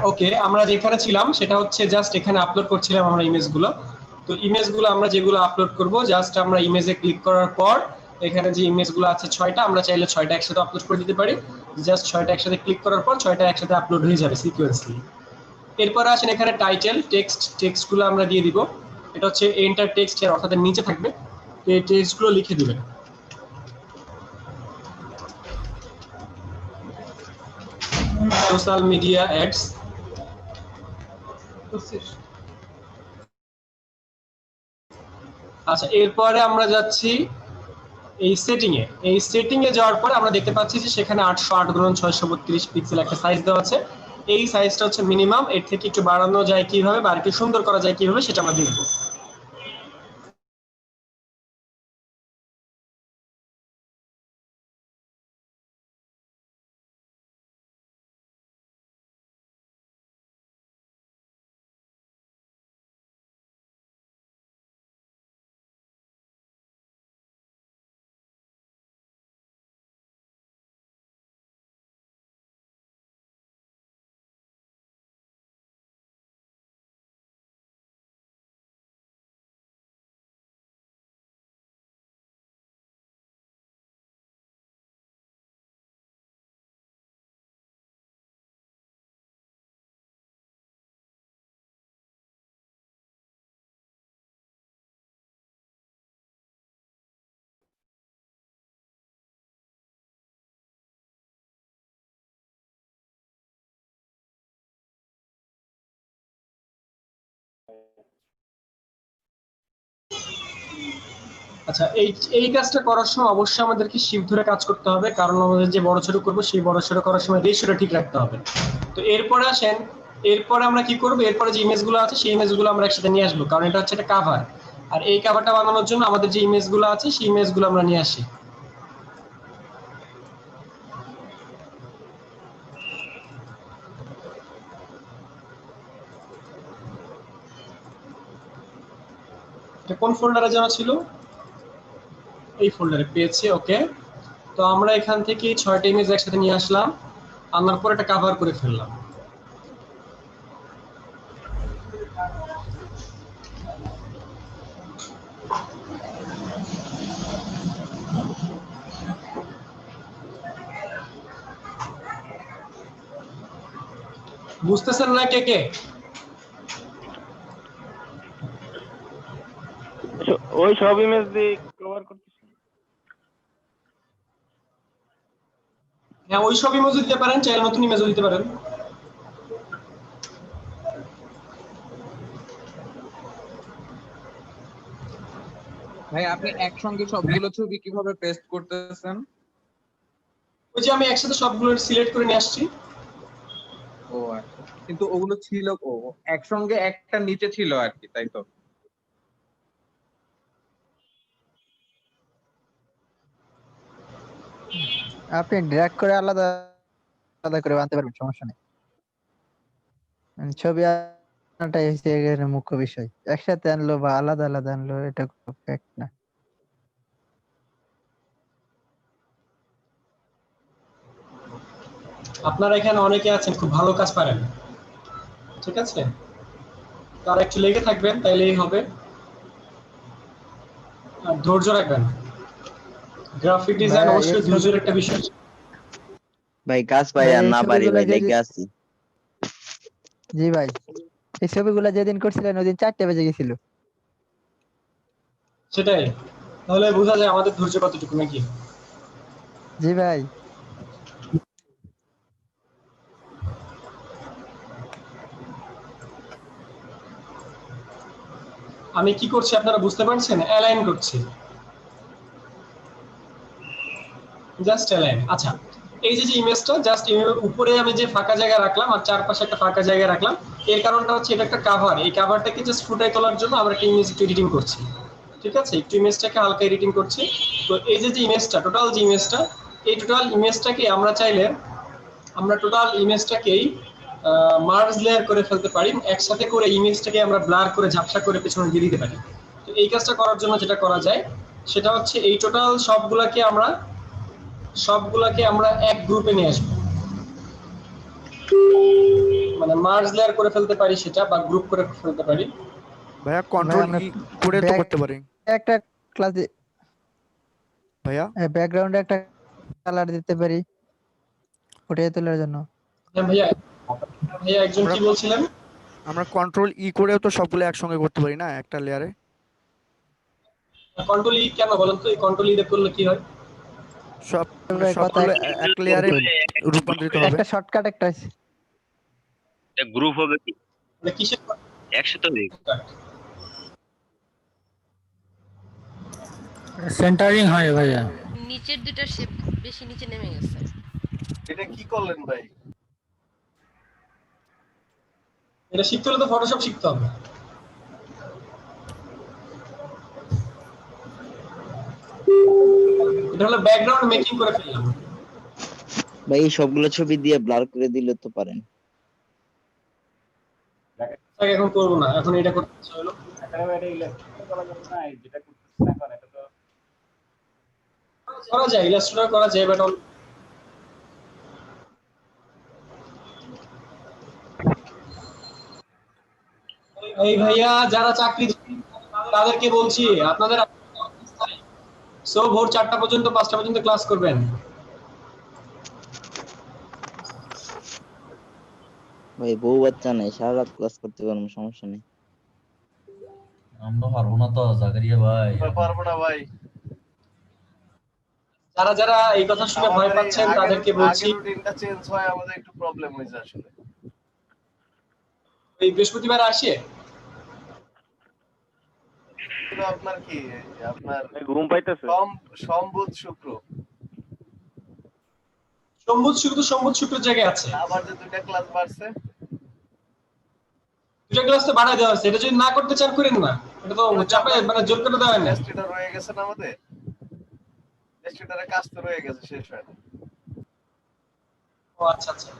ওকে, আমরা যেখানে ছিলাম সেটা হচ্ছে জাস্ট এখানে আপলোড করছিলাম আমরা ইমেজগুলো। তো ইমেজগুলো আমরা যেগুলো আপলোড করব, জাস্ট আমরা ইমেজে ক্লিক করার পর এখানে যে ইমেজগুলো আছে 6টা, আমরা চাইলে 6টা একসাথে আপলোড করে দিতে পারি। জাস্ট 6টা একসাথে ক্লিক করার পর 6টা একসাথে আপলোড হয়ে যাবে সিকোয়েন্সলি। এরপর আসেন এখানে টাইটেল, টেক্সটগুলো আমরা দিয়ে দিব। এটা হচ্ছে এন্টার টেক্সট এর অর্থাৎ নিচে থাকবে, এই টেক্সটগুলো লিখে দিবেন। Social media ads. আচ্ছা, এরপরে আমরা যাচ্ছি এই সেটিং এ যাওয়ার পরে আমরা দেখতে পাচ্ছি যে সেখানে 808x632 পিক্সেল একটা সাইজ দেওয়া আছে। এই সাইজটা হচ্ছে মিনিমাম, এর থেকে একটু বাড়ানো যায় কিভাবে বা একটু সুন্দর করা যায় কিভাবে সেটা আমরা দেখবো। আচ্ছা, এই এই কাজটা করার সময় অবশ্যই আমাদেরকে শিফট ধরে কাজ করতে হবে, কারণ আমাদের যে বড় ছোট করবো সেই বড় ছোট করার সময় রেশিওটা ঠিক রাখতে হবে। তো এরপরে আসেন, এরপরে আমরা কি করবো, এরপরে যে ইমেজগুলো আছে সেই ইমেজগুলো আমরা একসাথে নিয়ে আসবো, কারণ এটা হচ্ছে একটা কাভার। আর এই কাভারটা বানানোর জন্য আমাদের যে ইমেজগুলো আছে সেই ইমেজগুলো আমরা নিয়ে আসি। এটা কোন ফোল্ডারে যেন ছিল, এই ফোল্ডারে পেয়েছি। ওকে, তো আমরা এখান থেকে 6টা ইমেজ একসাথে নিয়ে আসলাম, আনার পর এটা কাভার করে ফেললাম। বুঝতেছেন না কে কে? ওই সব ইমেজ দিয়ে কভার করতেছি। হ্যাঁ, ওই সব ইমেজও দিতে পারেন, চাইলে নতুন ইমেজও দিতে পারেন। ভাই আপনি একসঙ্গে সবগুলো ছবি কিভাবে পেস্ট করতেছেন? ওই যে আমি একসাথে সবগুলো সিলেক্ট করে নিয়ে আসছি। ও আচ্ছা, কিন্তু ওগুলো ছিল একসঙ্গে একটা নিচে ছিল আর কি, তাই তো? আপনি ড্র্যাগ করে আলাদা আলাদা করে আনতে পারবেন, সমস্যা নেই। ছবি আনাটাই হচ্ছে এর মুখ্য বিষয়। একসাথে আনলো বা আলাদা আলাদা আনলো এটা কোনো ফ্যাক্ট না। আপনারা এখানে অনেকে আছেন খুব ভালো কাজ পারেন, ঠিক আছে, তারা একটু লেগে থাকবেন তাইলেই হবে, আর ধৈর্য রাখবেন। গ্রাফিক ডিজাইন ভাইয়া এই অবশ্যই ধৈর্যের ছবিগুলা একটা বিষয়। ভাই কাজ পাই ভাই আর এই না পারি ছবিগুলা ভাই, যদি, লেগে আছি। জি ভাই, এই ছবিগুলা যেদিন করছিলেন ওই দিন 4টা বেজে গেছিল। সেটাই, তাহলে বোঝা যায় আমাদের ধৈর্য কতটুকু নাকি। জি ভাই। আমি কি করছি আপনারা বুঝতে পারছেন? অ্যালাইন করছি, জাস্ট অ্যালাইন। আচ্ছা, এই যে যে ইমেজটা জাস্ট উপরে আমি যে ফাঁকা জায়গা রাখলাম আর চারপাশে একটা ফাঁকা জায়গা রাখলাম, এর কারণটা হচ্ছে এটা একটা কাভার। এই কাভারটাকে জাস্ট ফুটাই তোলার জন্য আমরা একটা ইমেজ একটু এডিটিং করছি, ঠিক আছে, একটু ইমেজটাকে হালকা এডিটিং করছি। তো এই যে যে ইমেজটা, টোটাল যে ইমেজটা, এই টোটাল ইমেজটাকে আমরা চাইলে আমরা টোটাল ইমেজটাকেই মার্জ লেয়ার করে ফেলতে পারি, একসাথে করে ইমেজটাকে আমরা ব্লার করে ঝাপসা করে পেছনে দিয়ে দিতে পারি। তো এই কাজটা করার জন্য যেটা করা যায় সেটা হচ্ছে এই টোটাল সবগুলাকে আমরা এক গ্রুপে নিয়ে আসবো, মানে মানে মার্জ লেয়ার করে ফেলতে পারি সেটা, বা গ্রুপ করে ফেলতে পারি। ভাইয়া ভাই কন্ট্রোল আমরা ই করে তো ব্যাক করতে পারি একটা ক্লাসে ভাইয়া। ব্যাকগ্রাউন্ডে একটা কালার দিতে পারি ফুটিয়ে তোলার জন্য। হ্যাঁ ভাইয়া, ভাইয়া একজন আমরা কি বলছিলেন? আমরা কন্ট্রোল ই করেও তো সবগুলো একসঙ্গে করতে পারি না একটা লেয়ারে। কন্ট্রোল ই কেন বলেন তো? এই কন্ট্রোল ই করলে কি হয়? সব মানে ভাই কথা সবগুলো এক লেয়ারে রূপান্তরিত হবে। একটা শর্টকাট একটা আছে। গ্রুপ হবে কি মানে কিসের একসাথে হবে? shortcut? সেন্টারিং হয় ভাইয়া। নিচের দুটো শেপ বেশি নিচে নেমে গেছে। এটা কি করলেন ভাই? এটা শিখতে হলে তো ফটোশপ শিখতে হবে। এটা হলো ব্যাকগ্রাউন্ড মেকিং করে ফেললাম। ভাই এই সবগুলো ছবি দিয়ে ব্লার করে দিলে তো পারেন। তাকে এখন করবো না, এখন এটা করতে ইচ্ছা হলো। করা যায়, ইলাস্ট্রেটর করা যায়, বাট এই ভাইয়া যারা চাকরি তাদেরকে বলছি আপনাদের সো ভোর 4টা পর্যন্ত 5টা পর্যন্ত ক্লাস করবেন। ভাই বউ বাচ্চা নাই, সারা রাত ক্লাস করতে পারবো, সমস্যা নেই। আমরা পারবো না তো জাকারিয়া ভাই। পারবো না ভাই। যারা যারা এই কথা শুনে ভয় পাচ্ছেন তাদেরকে বলছি রুটিনটা চেঞ্জ হয়, আমাদের একটু প্রবলেম হয়েছে আসলে। এই বৃহস্পতিবার আসে কিন্তু আপনার কি আপনার ঘুম পাইতেছে। সোম বুধ শুক্র, সম্বুধ শুক্র জায়গায় আছে। আবার যে দুইটা ক্লাস বাড়ছে, দুটো ক্লাস তো বাড়ায় দেওয়া হয়েছে, এটা যদি না করতে চান করেন না, এটা তো চাপে মানে জোর করে দেওয়া হয় না। টেস্টটা রয়ে গেছে না আমাদের, টেস্টটারে কাজ তো রয়ে গেছে, শেষ হয় না। ও আচ্ছা আচ্ছা,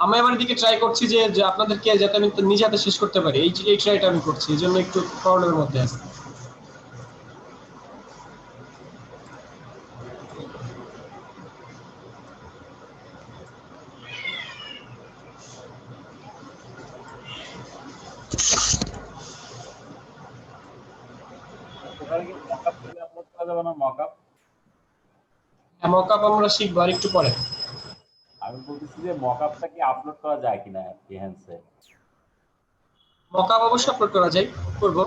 আমি এবার দিকে ট্রাই করছি যে আপনাদেরকে যাতে আমি নিজে হাতে শেষ করতে পারি, এই ট্রাইটা আমি করছি, এই জন্য একটু প্রবলেমের মধ্যে আছি। মকআপ আমরা শিখবো আর একটু পরে। আমি বলতেছি যে মকআপটা কি আপলোড করা যায় কিনা এনহ্যান্সে? মকআপ অবশ্যই আপলোড করা যায়, করবো।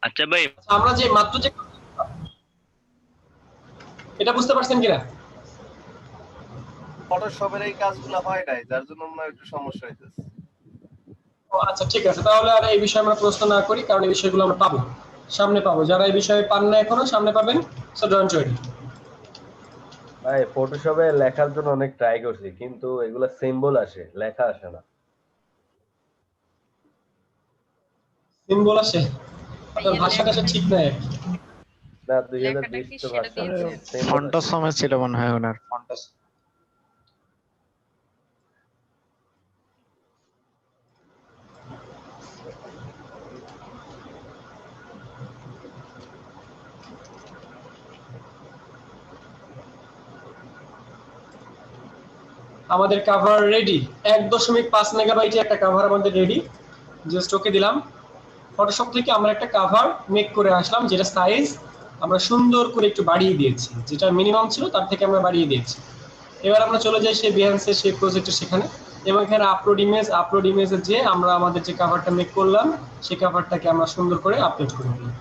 আচ্ছা ভাই, আমরা যে মাত্র যে এটা বুঝতে পারছেন কিনা? ফটোশপের এই কাজগুলো হয় নাই, যার জন্য আমরা একটু সমস্যা হইতেছে। ও আচ্ছা ঠিক আছে, তাহলে আর এই বিষয়ে আমরা প্রশ্ন না করি, কারণ এই বিষয়গুলো আমরা পাবো, সামনে পাবো। যারা এই বিষয়ে পান না এখনো, সামনে পাবেন। সো ডোন্ট ওয়ারি ভাই ফটোশপে লেখার জন্য অনেক ট্রাই করছি, কিন্তু এগুলা সিম্বল আসে, লেখা আসে না। সিম্বল আসে, আপনার ভাষাটা ঠিক নাই আর কি। না লেখাটা 2020 কি তো সেটা ভাষা দিয়েছে। ফন্টাস সময় ছিল মনে হয় ওনার ফন্টাস। আমাদের কভার রেডি, 1.5 মেগাবাইটের একটা কভার আমাদের রেডি, জাস্ট ওকে দিলাম। ফটোশপ থেকে আমরা একটা কভার মেক করে আসলাম, যেটা সাইজ আমরা সুন্দর করে একটু বাড়িয়ে দিয়েছি, যেটা মিনিমাম ছিল তার থেকে আমরা বাড়িয়ে দিয়েছি। এবার আমরা চলে যাই সেই বিহান্সের সেই প্রজেক্টের সেখানে, এবং এখানে আপলোড ইমেজে যে আমরা আমাদের যে কভারটা মেক করলাম সেই কভারটাকে আমরা সুন্দর করে আপলোড করে দিই।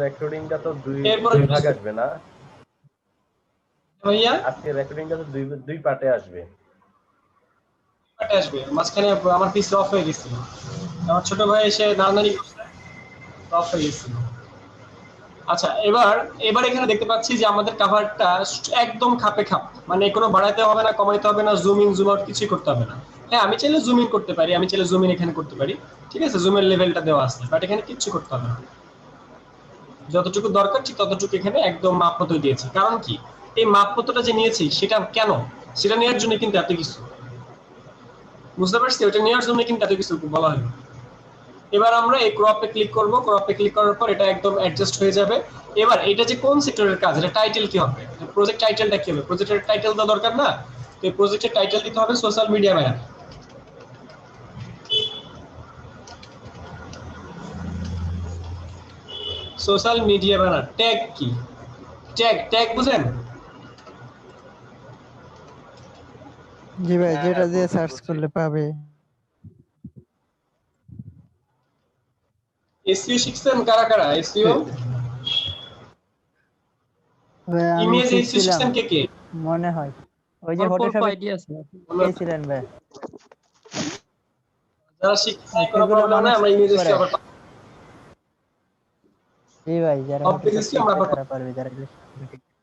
রেকর্ডিংটা তো দুই এরপরে ভাগ আসবে না? ভাইয়া আজকে রেকর্ডিংটা তো দুই পার্টে আসবে। পার্টে আসবে, মাঝখানে আমার পিস অফ হয়ে গেছিল, আমার ছোট ভাই এসে নাড়ানাড়ি করছে, অফ হয়ে গেছিল। আচ্ছা, এবার এখানে দেখতে পাচ্ছি যে আমাদের কভারটা একদম খাপে খাপ, মানে কোনো বাড়াইতে হবে না, কমাইতে হবে না, জুম ইন জুম আউট কিছুই করতে হবে না। হ্যাঁ, আমি চাইলে জুম ইন করতে পারি, আমি চাইলে জুম ইন এখানে করতে পারি, ঠিক আছে, জুমের লেভেলটা দেওয়া আছে, বাট এখানে কিচ্ছু করতে হবে না। যতটুকু দরকার ঠিক ততটুকু এখানে একদম মাপমতো দিয়েছি। কারণ কি, এই মাপমতোটা যে নিয়েছি সেটা কেন, সেটা নেওয়ার জন্য কিন্তু এত কিছু, বুঝতে পারছি, ওটা নেওয়ার জন্য কিন্তু এত কিছু বলা হলো। এবার আমরা এই ক্রপে ক্লিক করব, ক্রপে ক্লিক করার পর এটা একদম অ্যাডজাস্ট হয়ে যাবে। এবার এটা যে কোন সেক্টরের কাজ, এটা টাইটেল কি হবে, প্রজেক্ট টাইটেলটা কি হবে, প্রজেক্টের টাইটেল তো দরকার না, তো এই প্রজেক্টের টাইটেল দিতে হবে social media banner. Social media banner tag কি, ট্যাগ ট্যাগ বুঝেন? জি ভাই, হ্যাঁ, যেটা দিয়ে বুঝছি, সার্চ বুঝছি। করলে পাবে। এসইও শিখছেন কারা কারা? এসইও ভাই আমি ইমেজ এসইও শিখছিলাম শিখছেন কে কে? মনে হয়, ওই যে অল্প অল্প ফটোশপে আইডিয়া আছে। পেয়েছিলেন ভাই। যারা শিখছে কোনো এগুলো প্রবলেম নাই, মানুষ আমরা ইমেজ করে। এসইও আবার জি ভাই, যারা সব ফটোশপ এসইও আমরা শিখছে আবার তারা পারবে, যারা Illustrator শিখছে।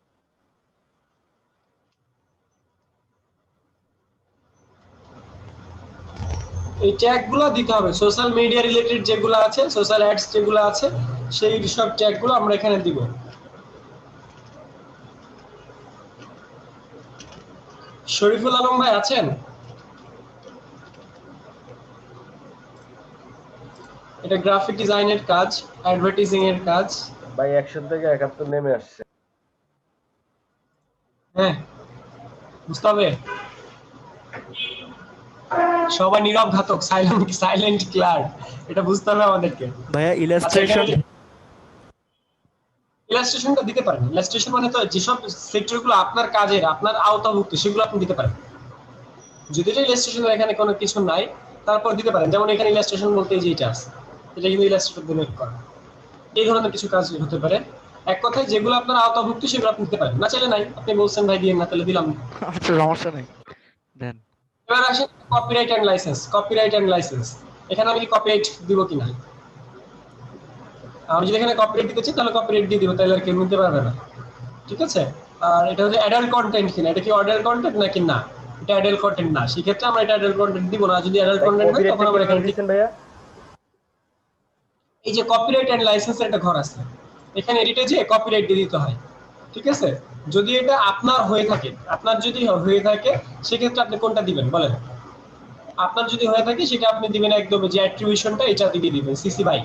এই ট্যাগগুলো দিতে হবে সোশ্যাল মিডিয়া রিলেটেড যেগুলো আছে, সোশ্যাল অ্যাডস যেগুলো আছে সেই সব ট্যাগগুলো আমরা এখানে দিব। শরীফুল আলম ভাই আছেন? এটা গ্রাফিক ডিজাইনের কাজ, অ্যাডভার্টাইজিং এর কাজ। ভাই 100 থেকে 71 নেমে আসছে। হ্যাঁ, বুঝতে হবে। সবাই নীরব ঘাতক, সাইলেন্ট সাইলেন্ট কিলার, এটা বুঝতে হবে আমাদেরকে। ভাইয়া আচ্ছা, ইলাস্ট্রেশন ইলাস্ট্রেশনটা দিতে পারেন। ইলাস্ট্রেশন মানে তো যেসব সেক্টরগুলো আপনার কাজের, আপনার আওতাভুক্ত, সেগুলো আপনি দিতে পারেন। যদি এটা ইলাস্ট্রেশন এখানে কোনো কিছু নাই, তারপর দিতে পারেন। যেমন এখানে ইলাস্ট্রেশন বলতে এই যে এটা আছে, এটা কিন্তু ইলাস্ট্রেটর দিয়ে মেক করা। এই ধরনের কিছু কাজ হতে পারে। এক কথায় যেগুলো আপনার আওতাভুক্ত সেগুলো আপনি দিতে পারেন, না চাইলে নাই। আপনি বলছেন ভাই দিয়ে না, তাহলে দিলাম না। আচ্ছা, সমস্যা নেই, দেন। এবার আসেন copyright and licence. Copyright and licence, এখানে আমি কি কপিরাইট দিব কিনা? আমি যদি এখানে কপিরাইট দিতে চাই তাহলে কপিরাইট দিয়ে দিব, তাহলে আর কেউ নিতে পারবে না। ঠিক আছে? আর এটা হচ্ছে অ্যাডাল্ট কন্টেন্ট কিনা, এটা কি অ্যাডাল্ট কন্টেন্ট নাকি না? এটা অ্যাডাল্ট কন্টেন্ট না, সেক্ষেত্রে আমরা এটা অ্যাডাল্ট কন্টেন্ট দিব না। যদি অ্যাডাল্ট ভাই কন্টেন্ট হয় কপিরাইটটা তখন আমরা কিভাবে এখানে দিচ্ছেন ভাইয়া? এই যে কপিরাইট এন্ড লাইসেন্সের একটা ঘর আছে, এখানে এডিটে যে কপিরাইট দিয়ে দিতে হয়। ঠিক আছে? যদি এটা আপনার হয়ে থাকে, আপনার যদি হয়ে থাকে সেক্ষেত্রে আপনি কোনটা দিবেন বলেন? আপনার যদি হয়ে থাকে সেটা আপনি দিবেন একদম যে অ্যাট্রিবিউশনটা এটা দিয়ে দিবেন সিসি বাই।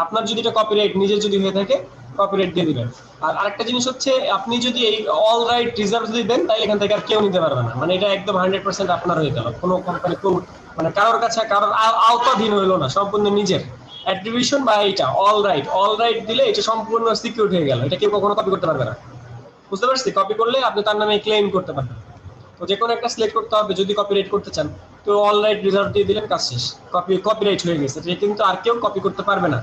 আপনার যদি এটা কপিরাইট নিজের যদি হয়ে থাকে কপিরাইট দিয়ে দিবেন। আর আরেকটা জিনিস হচ্ছে, আপনি যদি এই অল রাইট রিজার্ভ যদি দেন তাহলে এখান থেকে আর কেউ নিতে পারবে না। মানে এটা একদম 100% আপনার হয়ে গেল, কোনো কোম্পানি মানে কারোর কাছে কারোর আওতাধীন হইলো না, সম্পূর্ণ নিজের অ্যাট্রিবিউশন বা এইটা অল রাইট দিলে এটা সম্পূর্ণ সিকিউর হয়ে গেল, এটা কেউ কখনো কপি করতে পারবে না। বুঝতে পারছি? কপি করলে আপনি তার নামে ক্লেম করতে পারবেন। তো যে কোনো একটা সিলেক্ট করতে হবে যদি কপিরাইট করতে চান। তো অল রাইট রিজার্ভ দিয়ে দিলেন, কাজ শেষ, কপিরাইট হয়ে গেছে, এটা কিন্তু আর কেউ কপি করতে পারবে না।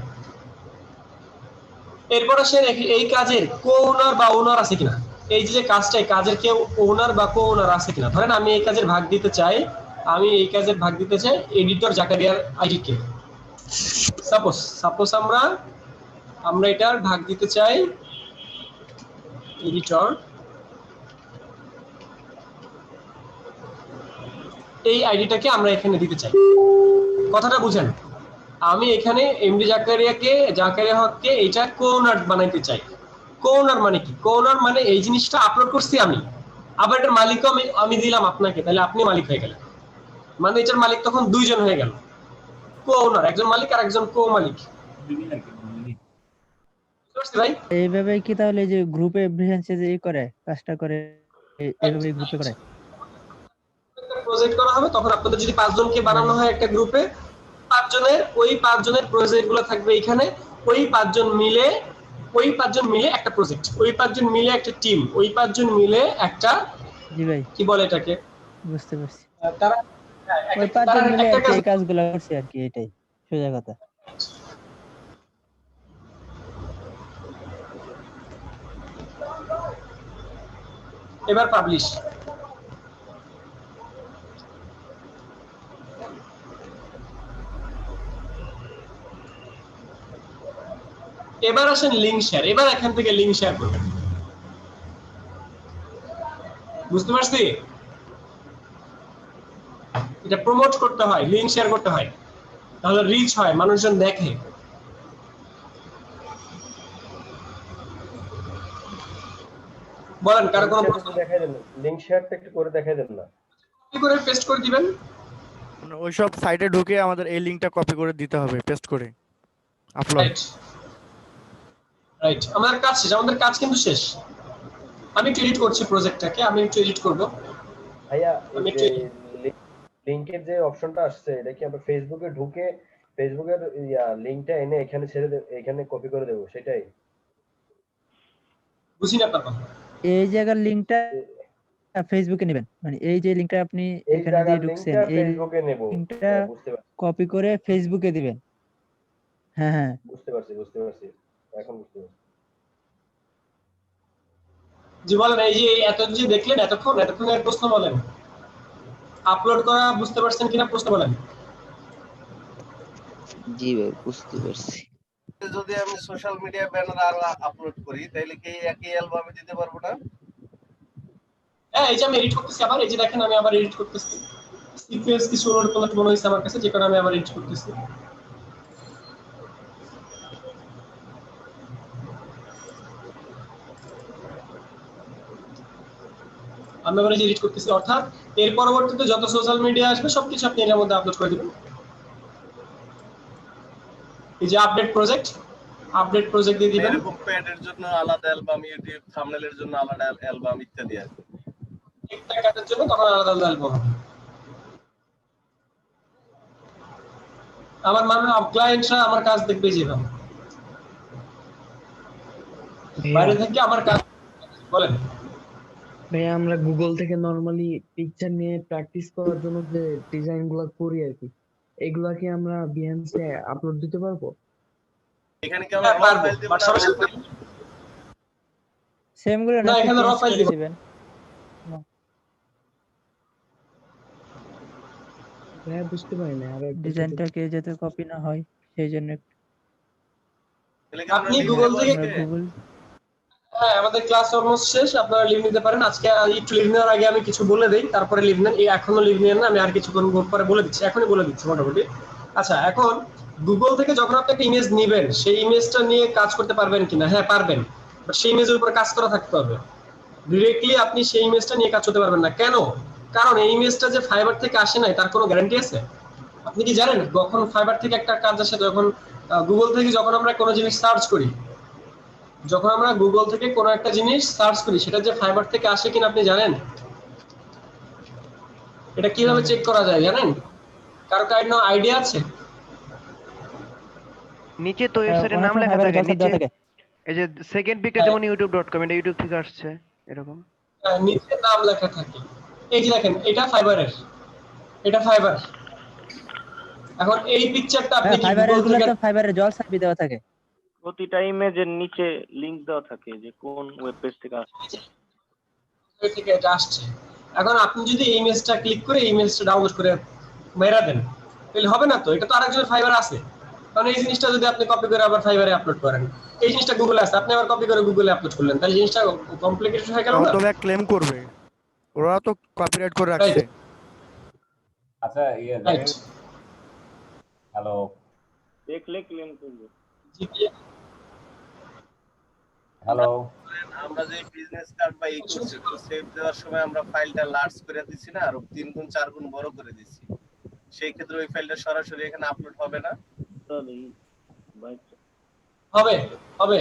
এরপর আসেন এই কাজের কো ওনার বা ওনার আছে কিনা। এই যে কাজটা, কাজের কেউ ওনার বা কো ওনার আছে কিনা। ধরেন আমি এই কাজের ভাগ দিতে চাই, এডিটর জাকারিয়ার আইডি কে। সাপোজ আমরা এটার ভাগ দিতে চাই এডিটর, এই আইডিটাকে আমরা এখানে দিতে চাই। কথাটা বুঝেন? আমি এখানে এমডি জাকারিয়া হককে এটা কোনার বানাইতে চাই। কোনার মানে কি? কোনার মানে এই জিনিসটা আপলোড করছি আমি, আবার এটার মালিক আমি দিলাম আপনাকে, তাহলে আপনি মালিক হয়ে গেলেন। মানে এটার মালিক তখন দুইজন হয়ে গেল, কোনার, একজন মালিক আর একজন কো মালিক। ভাই এইভাবে কি তাহলে যে গ্রুপে এফিসিয়েন্সি যে করে কাজটা করে, এইভাবে গ্রুপে করে? প্রজেক্ট করা হবে, তখন আপনাদের যদি 5 জনকে বানানো হয় একটা গ্রুপে, 5 জনের প্রজেক্ট গুলো থাকবে এখানে। ওই 5 জন মিলে একটা প্রজেক্ট, ওই 5 জন মিলে একটা টিম, ওই 5 জন মিলে একটা, জি ভাই, কি বলে এটাকে, বুঝতে পারছি। তারা ওই পাঁচজন মিলে আর কি এই কাজগুলো করছে আর কি, এটাই সোজা কথা। এবার পাবলিশ। এবার আসেন লিংক শেয়ার। এবার এখান থেকে লিংক শেয়ার করবেন। বুঝতে পারছি? এটা প্রমোট করতে হয়, লিংক শেয়ার করতে হয়, তাহলে রিচ হয়, মানুষজন দেখে। বলেন কার কোনো প্রশ্ন? দেখাই দেন, লিংক শেয়ারটা একটু করে দেখাই দেন না। কি করে পেস্ট করে দিবেন? মানে ওইসব সাইটে ঢুকে আমাদের এই লিংকটা কপি করে দিতে হবে, পেস্ট করে আপলোড। Right, right. আমার কাজ শেষ, আমাদের কাজ কিন্তু শেষ। আমি একটু এডিট করছি প্রজেক্টটাকে, আমি একটু এডিট করব। ভাইয়া এই আমি যে একটু লিংকের যে অপশনটা আসছে এটা কি আমরা ফেসবুকে ঢুকে ফেসবুকের লিংকটা এনে এখানে ছেড়ে এখানে কপি করে দেবো সেটাই? বুঝি না আপনার কথা। এই জায়গার লিংকটা ফেসবুকে নেবেন, মানে এই যে লিংকটা আপনি এই এখানে জায়গার দিয়ে ঢুকছেন, লিংকটা এই ফেসবুকে নেব। লিংকটা বুঝতে পারছি, কপি করে ফেসবুকে দিবেন। হ্যাঁ হ্যাঁ, বুঝতে পারছি, বুঝতে পারছি, এখন বুঝতে পারছি। জি বলেন, এই যে এত যে দেখলেন এতক্ষণের প্রশ্ন বলেন, আপলোড করা বুঝতে পারছেন কিনা প্রশ্ন বলেন। জি ভাই বুঝতে পারছি। যদি আমি সোশ্যাল মিডিয়া ব্যানার আরো আপলোড করি তাহলে কি এই একই অ্যালবামে দিতে পারবো না? হ্যাঁ, এই যে আমি এডিট করতেছি আবার, এই যে দেখেন আমি আবার এডিট করতেছি, সিকোয়েন্স কিছু ওলট পালট মনে হয়েছে আমার কাছে, যে কারণে আমি আবার এডিট করতেছি। আমি আবার এই যে এডিট করতেছি, অর্থাৎ এর পরবর্তীতে যত সোশ্যাল মিডিয়া আসবে সবকিছু আপনি এর মধ্যে আপলোড করে দিবেন। এই যে আপডেট প্রজেক্ট দিয়ে দিবেন। এরকম প্যাডের জন্য আলাদা অ্যালবাম, ইউটিউব থাম্বনেলের জন্য আলাদা অ্যালবাম ইত্যাদি আছে। একটা কাজের জন্য তখন আলাদা আলাদা অ্যালবাম হবে। আমার মানে ক্লায়েন্টরা আমার কাজ দেখবে যেভাবে, বাইরে থেকে আমার কাজ। বলেন। ভাইয়া আমরা গুগল থেকে নরমালি পিকচার নিয়ে প্র্যাকটিস করার জন্য যে ডিজাইন গুলা করি আর কি, এগুলা কি আমরা বিএনসি আপলোড দিতে পারবো? এখানে কি আমরা র পারবো, ফাইল দেব বাট না? সরাসরি সেম গুলো না, না, এখানে র পেস্ট ফাইল করে দিবেন। দিবেন। ভাইয়া বুঝতে পারি না, আর ডিজাইনটাকে যাতে কপি না হয় সেই জন্য তাহলে কি আমরা আপনি লিখে গুগল দেব থেকে, আমরা আজকে? গুগল। হ্যাঁ আমাদের ক্লাস অলমোস্ট শেষ, আপনারা লিভ নিতে পারেন। আজকে একটু লিভ নেওয়ার আগে আমি কিছু বলে দেই, তারপরে লিভ নেন। এখনো লিভ নেন না, আমি আর কিছুক্ষণ পরে বলে দিচ্ছি, এখনই বলে দিচ্ছি মোটামুটি। আচ্ছা, এখন গুগল থেকে যখন আপনি একটা ইমেজ নেবেন, সেই ইমেজটা নিয়ে কাজ করতে পারবেন কিনা? হ্যাঁ পারবেন, বাট সেই ইমেজের উপর কাজ করা থাকতে হবে। ডিরেক্টলি আপনি সেই ইমেজটা নিয়ে কাজ করতে পারবেন না। কেন? কারণ এই ইমেজটা যে ফাইবার থেকে আসে নাই তার কোনো গ্যারান্টি আছে? আপনি কি জানেন যখন ফাইবার থেকে একটা কাজ আসে, যখন গুগল থেকে যখন আমরা কোনো জিনিস সার্চ করি, যখন আমরা গুগল থেকে কোনো একটা জিনিস সার্চ করি, সেটা যে ফাইবার থেকে আসে কিনা আপনি জানেন? এটা কিভাবে চেক করা যায় জানেন? কারো কাইন্ড আইডিয়া আছে? নিচে তো ওয়েবসাইটের অনেক নাম সময় লেখা ফাইবারে থাকে জলসাপ নিচে, দেওয়া থাকে। এই যে সেকেন্ড পিকটা হ্যাঁ, যেমন youtube.com, এটা ইউটিউব থেকে আসছে এরকম। নিচে নাম লেখা থাকে। এই যে দেখেন, এটা ফাইবারের, এটা ফাইবার। এখন এই পিকচারটা আপনি হ্যাঁ, কি ফাইবারের গুগল গুলা থেকে তো ফাইবারে জলসাপই দেওয়া থাকে। প্রতিটা ইমেজের নিচে লিংক দেওয়া থাকে যে কোন ওয়েব পেজ থেকে আসছে। থেকে এটা আসছে? এখন আপনি যদি এই ইমেজটা ক্লিক করে এই ইমেজটা ডাউনলোড করে মেরা দেন, তাহলে হবে না তো? এটা তো আরেকজনের ফাইবার আছে। কারণ এই জিনিসটা যদি আপনি কপি করে আবার ফাইবারে আপলোড করেন, এই জিনিসটা গুগলে আছে, আপনি আবার কপি করে গুগলে আপলোড করলেন, তাহলে জিনিসটা কমপ্লিকেটেড হয়ে গেল তখন না? তো ক্লেম করবে, ওরা তো কপিরাইট করে রাইট, রাখছে। আচ্ছা রাইট। হ্যালো, দেখলে ক্লেম করবে। হ্যালো। আমরা যে বিজনেস কার্ড বা ই করছি তো সেভ দেওয়ার সময় আমরা ফাইলটা লার্জ করে দিছি না, আর 3 গুণ 4 গুণ বড় করে দিছি। সেই ক্ষেত্রে ওই ফাইলটা সরাসরি এখানে আপলোড হবে না? হবে, হবে।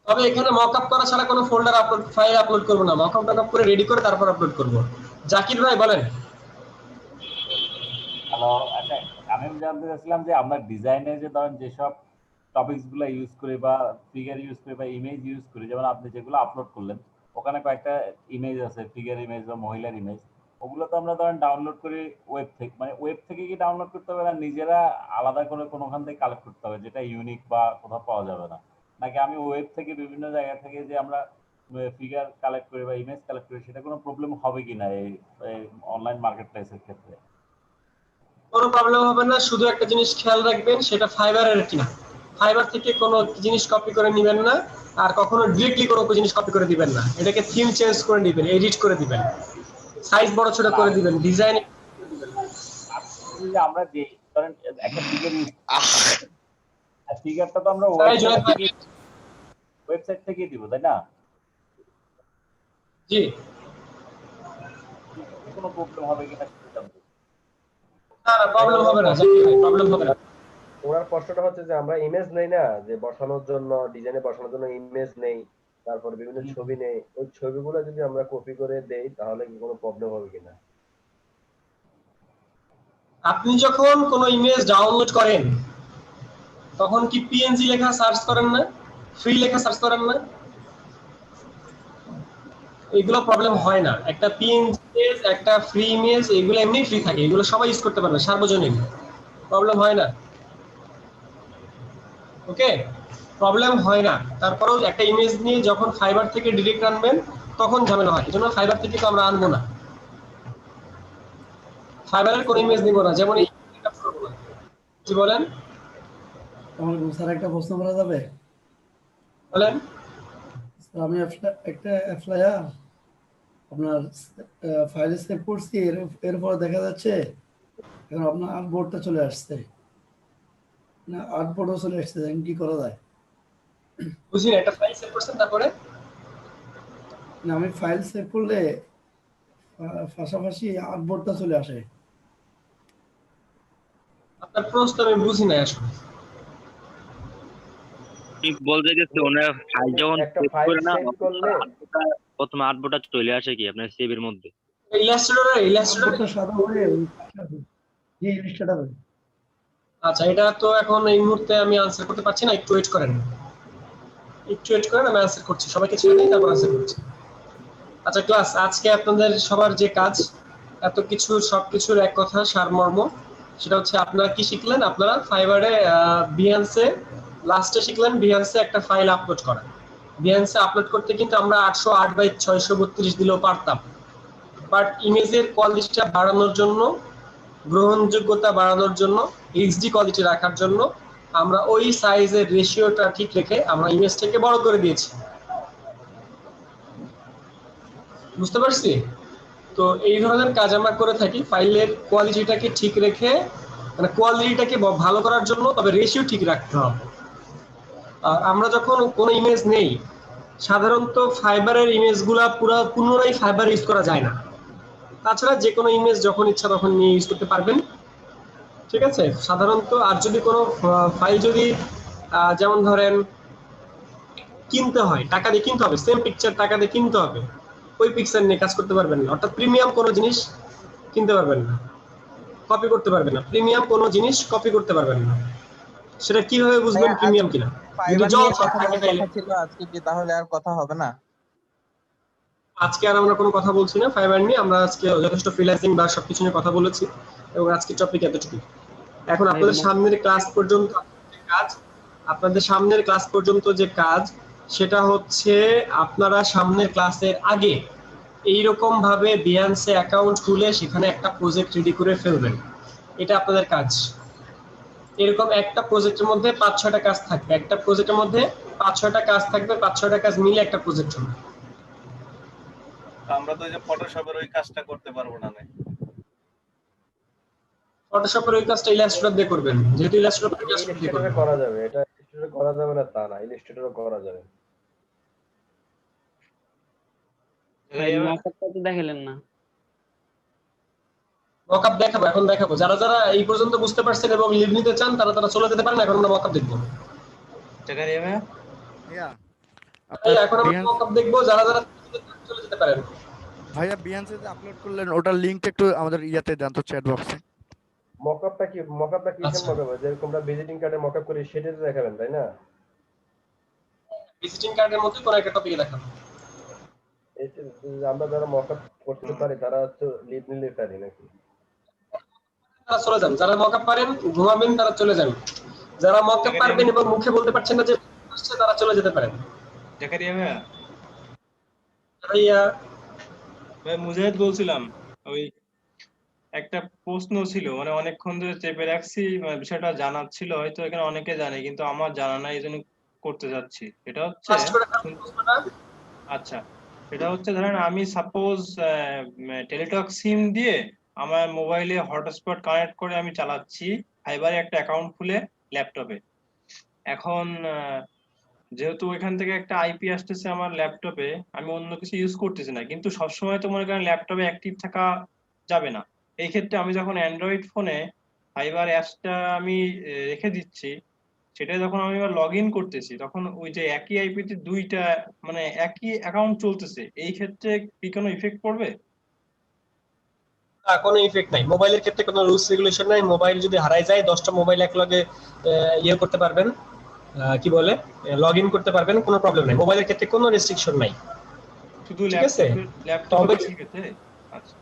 তবে এখানে মকআপ করা ছাড়া কোনো ফোল্ডার আপলোড, ফাইল আপলোড করব না, মকআপ টকআপ করে রেডি করে তারপর আপলোড করব। জাকির ভাই বলেন। হ্যালো, আচ্ছা আমি জানতে চাচ্ছিলাম যে আমরা ডিজাইনে যে ধরেন যেসব টপিকস গুলো ইউজ করি বা ফিগার ইউজ করি বা ইমেজ ইউজ করি, যেমন আপনি যেগুলো আপলোড করলেন ওখানে কয়েকটা ইমেজ আছে, ফিগার ইমেজ বা মহিলার ইমেজ, ওগুলো তো আমরা ধরেন ডাউনলোড করি ওয়েব থেকে, মানে ওয়েব থেকে কি ডাউনলোড করতে হবে না নিজেরা আলাদা করে কোনোখান থেকে কালেক্ট করতে হবে যেটা ইউনিক বা কোথাও পাওয়া যাবে না? নাকি আমি ওয়েব থেকে বিভিন্ন জায়গা থেকে যে আমরা ফিগার কালেক্ট করি বা ইমেজ কালেক্ট করি সেটা কোনো প্রবলেম হবে কিনা এই অনলাইন মার্কেট প্লেসের ক্ষেত্রে? কোনো প্রবলেম হবে না, শুধু একটা জিনিস খেয়াল রাখবেন, সেটা ফাইবারের কিনা। ফাইবার থেকে কোনো জিনিস কপি করে নেবেন না, আর কখনো ডিরেক্টলি কোনো জিনিস কপি করে দিবেন না। এটাকে থিম চেঞ্জ করে দিবেন, এডিট করে দিবেন, সাইজ বড় ছোট করে দিবেন, ডিজাইন। আমরা যে ধরেন একটা ফিগার ইউজ, ফিগারটা তো আমরা ওয়েবসাইট থেকে দিব, তাই না? জি, কোনো প্রবলেম হবে কিনা সেটা জানতে। না না প্রবলেম হবে না, জাকির ভাই প্রবলেম হবে না। ওনার কষ্টটা হচ্ছে যে আমরা ইমেজ নেই না, যে বসানোর জন্য ডিজাইনে বসানোর জন্য ইমেজ নেই, তারপর বিভিন্ন ছবি নেই, ওই ছবিগুলো যদি আমরা কপি করে দেই তাহলে কি কোনো প্রবলেম হবে কিনা? আপনি যখন কোনো ইমেজ ডাউনলোড করেন তখন কি পিএনজি লেখা সার্চ করেন না, ফ্রি লেখা সার্চ করেন না? এগুলো প্রবলেম হয় না। একটা পিএনজি একটা ফ্রি ইমেজ এগুলো এমনি ফ্রি থাকে, এগুলো সবাই ইউজ করতে পারবে, সার্বজনীন, প্রবলেম হয় না। ওকে, প্রবলেম হয় না। তারপরেও একটা ইমেজ নিয়ে যখন ফাইবার থেকে ডিরেক্ট আনবেন তখন ঝামেলা হয়, এজন্য ফাইবার থেকে তো আমরা আনবো না, ফাইবারের কোন ইমেজ নিব না, যেমন এই কি বলেন স্যার একটা প্রশ্ন করা যাবে? বলেন। আমি একটা অ্যাপ্লায়ার আপনার ফাইলে সেভ করছি, এরপর দেখা যাচ্ছে এখন আপনার আর্টবোর্ডটা চলে আসছে, না আর্টবোর্ডও চলে আসছে, এখন কি করা যায়? বুঝিনি, একটা ফাইল সেভ করছেন তারপরে? না আমি ফাইল সেভ করলে পাশাপাশি আর্টবোর্ডটা চলে আসে। আপনার প্রশ্ন আমি বুঝি না আসলে। বলতে গেছে ওনার ফাইল যখন একটা সেভ ফাইল করে না সেভ করলে প্রথমে আর্টবোর্ডটা চলে আসে কি আপনার সেভের মধ্যে? ইলাস্ট্রেটর আর্টবোর্ডটা সাদা হয়ে যে ইলিস্ট্রেটর। আচ্ছা, এটা তো এখন এই মুহূর্তে আমি আনসার করতে পারছি না, একটু ওয়েট করেন, একটু ওয়েট করেন, আমি আনসার করছি, সবাইকে ছেড়ে দিই তারপর আনসার করছি। আচ্ছা ক্লাস, আজকে আপনাদের সবার যে কাজ, এত কিছু সবকিছুর এক কথা সারমর্ম, সেটা হচ্ছে আপনারা কি শিখলেন? আপনারা ফাইবারে বিহান্সে লাস্টে শিখলেন বিহান্সে একটা ফাইল আপলোড করা। বিহান্সে আপলোড করতে কিন্তু আমরা 808/632 দিলেও পারতাম, বাট ইমেজের কোয়ালিটিটা বাড়ানোর জন্য, গ্রহণযোগ্যতা বাড়ানোর জন্য, এইচডি কোয়ালিটি রাখার জন্য আমরা ওই সাইজের রেশিওটা ঠিক রেখে আমরা ইমেজটাকে বড় করে দিয়েছি। বুঝতে পারছি? তো এই ধরনের কাজ আমরা করে থাকি, ফাইলের কোয়ালিটিটাকে ঠিক রেখে, মানে কোয়ালিটিটাকে ভালো করার জন্য, তবে রেশিও ঠিক রাখতে হবে। আর আমরা যখন কোনো ইমেজ নেই, সাধারণত ফাইবারের ইমেজগুলা পুনরায় ফাইবার ইউজ করা যায় না। তাছাড়া যে কোনো ইমেজ যখন ইচ্ছা তখন নিয়ে ইউজ করতে পারবেন, ঠিক আছে? সাধারণত আর যদি কোনো ফাইল যদি যেমন ধরেন কিনতে হয়, টাকা দিয়ে কিনতে হবে, সেম পিকচার টাকা দিয়ে কিনতে হবে, ওই পিকচার নিয়ে কাজ করতে পারবেন না। অর্থাৎ প্রিমিয়াম কোনো জিনিস কিনতে পারবেন না, কপি করতে পারবেন না, প্রিমিয়াম কোনো জিনিস কপি করতে পারবেন না। সেটা কিভাবে বুঝবেন প্রিমিয়াম কিনা? যদি জল থাকে তাহলে ছিল, আজকে কি তাহলে আর কথা হবে না? আজকে আর আমরা কোনো কথা বলছি না ফাইবার নিয়ে, আমরা আজকে যথেষ্ট ফ্রিল্যান্সিং বা সবকিছু নিয়ে কথা বলেছি, এবং আজকের টপিক এতটুকু। এখন আপনাদের সামনের ক্লাস পর্যন্ত কাজ, আপনাদের সামনের ক্লাস পর্যন্ত যে কাজ, সেটা হচ্ছে আপনারা সামনের ক্লাসের আগে এইরকম ভাবে বিহান্সে অ্যাকাউন্ট খুলে সেখানে একটা প্রজেক্ট রেডি করে ফেলবেন, এটা আপনাদের কাজ। এরকম একটা প্রজেক্টের মধ্যে 5-6টা কাজ থাকবে, একটা প্রজেক্টের মধ্যে 5-6টা কাজ থাকবে, 5-6টা কাজ মিলে একটা প্রজেক্ট হবে। আমরা তো ওই যে ফটোশপের ওই কাজটা করতে পারবো না। ফটোশপের ওই কাজটা ইলাস্ট্রেটর দিয়ে করবেন, যেহেতু ইলাস্ট্রেটর দিয়ে করবেন। করা যাবে, এটা ইলাস্ট্রেটরে করা যাবে না তা না, ইলাস্ট্রেটরও করা যাবে। দেখালেন না? মকআপ দেখাবো, এখন দেখাবো। যারা যারা এই পর্যন্ত বুঝতে পারছেন এবং লিভ নিতে চান তারা তারা চলে যেতে পারেন, এখন আমরা মকআপ দেখবো। এখন আমরা মকআপ দেখবো, যারা যারা চলে যেতে পারেন। ভাইয়া বিহান্সে যে আপলোড করলেন ওটার লিংকটা একটু আমাদের ইয়াতে দেন তো, চ্যাট বক্সে। মকআপটা কিসের মকআপ? যেরকম আমরা ভিজিটিং কার্ডে মকআপ করি সেটা তো দেখাবেন, তাই না? ভিজিটিং কার্ডের মধ্যে কোন একটা টপিকে দেখাবো। আমরা যারা মকআপ করতে পারি তারা তো লিভ নিলে পারি নাকি? তারা চলে যান, যারা মকআপ পারেন ঘুমাবেন তারা চলে যান, যারা মকআপ পারবেন এবং মুখে বলতে পারছেন না যে আসছে তারা চলে যেতে পারেন। জাকারিয়া ভাইয়া, ভাইয়া ভাই মুজাহিদ বলছিলাম, ওই একটা প্রশ্ন ছিল, মানে অনেকক্ষণ ধরে চেপে রাখছি, মানে বিষয়টা জানার ছিল, হয়তো এখানে অনেকে জানে কিন্তু আমার জানা নাই, এই জন্য করতে যাচ্ছি। এটা হচ্ছে, আচ্ছা, এটা হচ্ছে ধরেন আমি সাপোজ টেলিটক সিম দিয়ে আমার মোবাইলে হটস্পট কানেক্ট করে আমি চালাচ্ছি, ফাইবারে একটা অ্যাকাউন্ট খুলে ল্যাপটপে। এখন যেহেতু এখান থেকে একটা আইপি আসতেছে আমার ল্যাপটপে, আমি অন্য কিছু ইউজ করতেছি না, কিন্তু সবসময় তো মনে করেন ল্যাপটপে অ্যাক্টিভ থাকা যাবে না, এই ক্ষেত্রে আমি যখন অ্যান্ড্রয়েড ফোনে ফাইবার অ্যাপসটা আমি রেখে দিচ্ছি, সেটা যখন আমি এবার লগ ইন করতেছি, তখন ওই যে একই আইপিতে দুইটা মানে একই অ্যাকাউন্ট চলতেছে, এই ক্ষেত্রে কি কোনো ইফেক্ট পড়বে? না, কোনো ইফেক্ট নাই। মোবাইলের ক্ষেত্রে কোনো রুলস রেগুলেশন নাই। মোবাইল যদি হারাই যায় 10টা মোবাইল একলগে ইয়ে করতে পারবেন, কি বলে, লগ ইন করতে পারবেন, কোনো প্রবলেম নাই। মোবাইলের ক্ষেত্রে কোনো রেস্ট্রিকশন নাই। শুধু ঠিক আছে, ল্যাপটপের তবে পিসির ক্ষেত্রে? আচ্ছা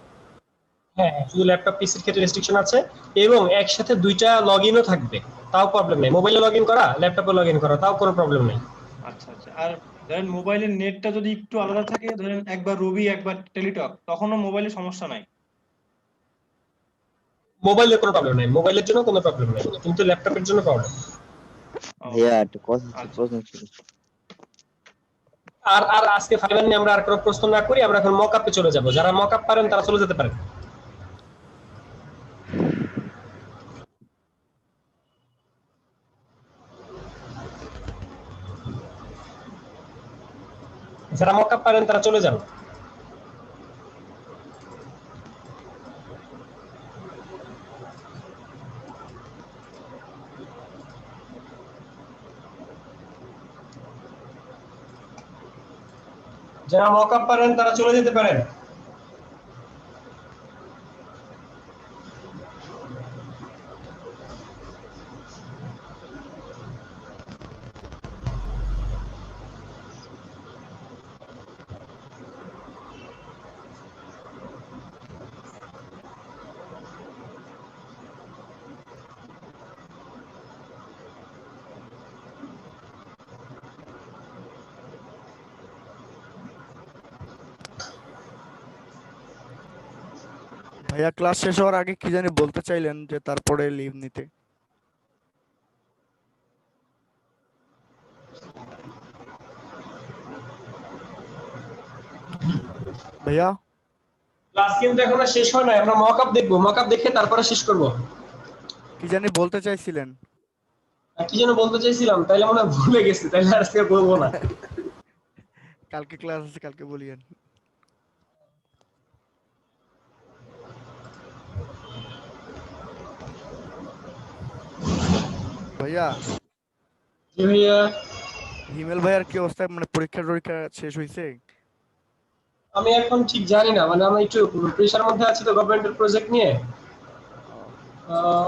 হ্যাঁ হ্যাঁ, শুধু ল্যাপটপ পিসির ক্ষেত্রে রেস্ট্রিকশন আছে, এবং একসাথে দুইটা লগ ইনও থাকবে, তাও প্রবলেম নেই। মোবাইলে লগ ইন করা, ল্যাপটপে লগ ইন করা, তাও কোনো প্রবলেম নেই। আচ্ছা আচ্ছা। আর ধরেন মোবাইলের নেটটা যদি একটু আলাদা থাকে, ধরেন একবার রবি একবার টেলিটক, তখনও মোবাইলে সমস্যা নাই? মোবাইলের কোনো প্রবলেম নাই, মোবাইলের জন্য কোনো প্রবলেম নাই, কিন্তু ল্যাপটপের জন্য প্রবলেম। ভাইয়া একটা কথা আচ্ছা। প্রশ্ন ছিল। আর আর আজকে ফাইবার নিয়ে আমরা আর কোনো প্রশ্ন না করি, আমরা এখন মক আপে চলে যাব। যারা মক আপ পারেন তারা চলে যেতে পারেন। যারা মক আপ পারেন তারা চলে যান। যারা মক আপ পারেন তারা চলে যেতে পারেন। ভাইয়া ক্লাস শেষ হওয়ার আগে কি জানি বলতে চাইলেন, যে তারপরে লিভ নিতে। ভাইয়া ক্লাস কিন্তু এখনো শেষ হয় নাই, আমরা মক আপ দেখবো, মক আপ দেখে তারপরে শেষ করব। কি জানি বলতে চাইছিলেন? আর কি যেন বলতে চাইছিলাম, তাইলে মনে হয় ভুলে গেছি, তাইলে আর আজকে বলবো না। কালকে ক্লাস আছে, কালকে বলিয়েন। ভাইয়া জি ভাইয়া। হিমেল ভাইয়ার কি অবস্থা, মানে পরীক্ষা টরীক্ষা শেষ হয়েছে? আমি এখন ঠিক জানি না, মানে আমি একটু প্রেশার মধ্যে আছি তো গভর্নমেন্টের প্রজেক্ট নিয়ে।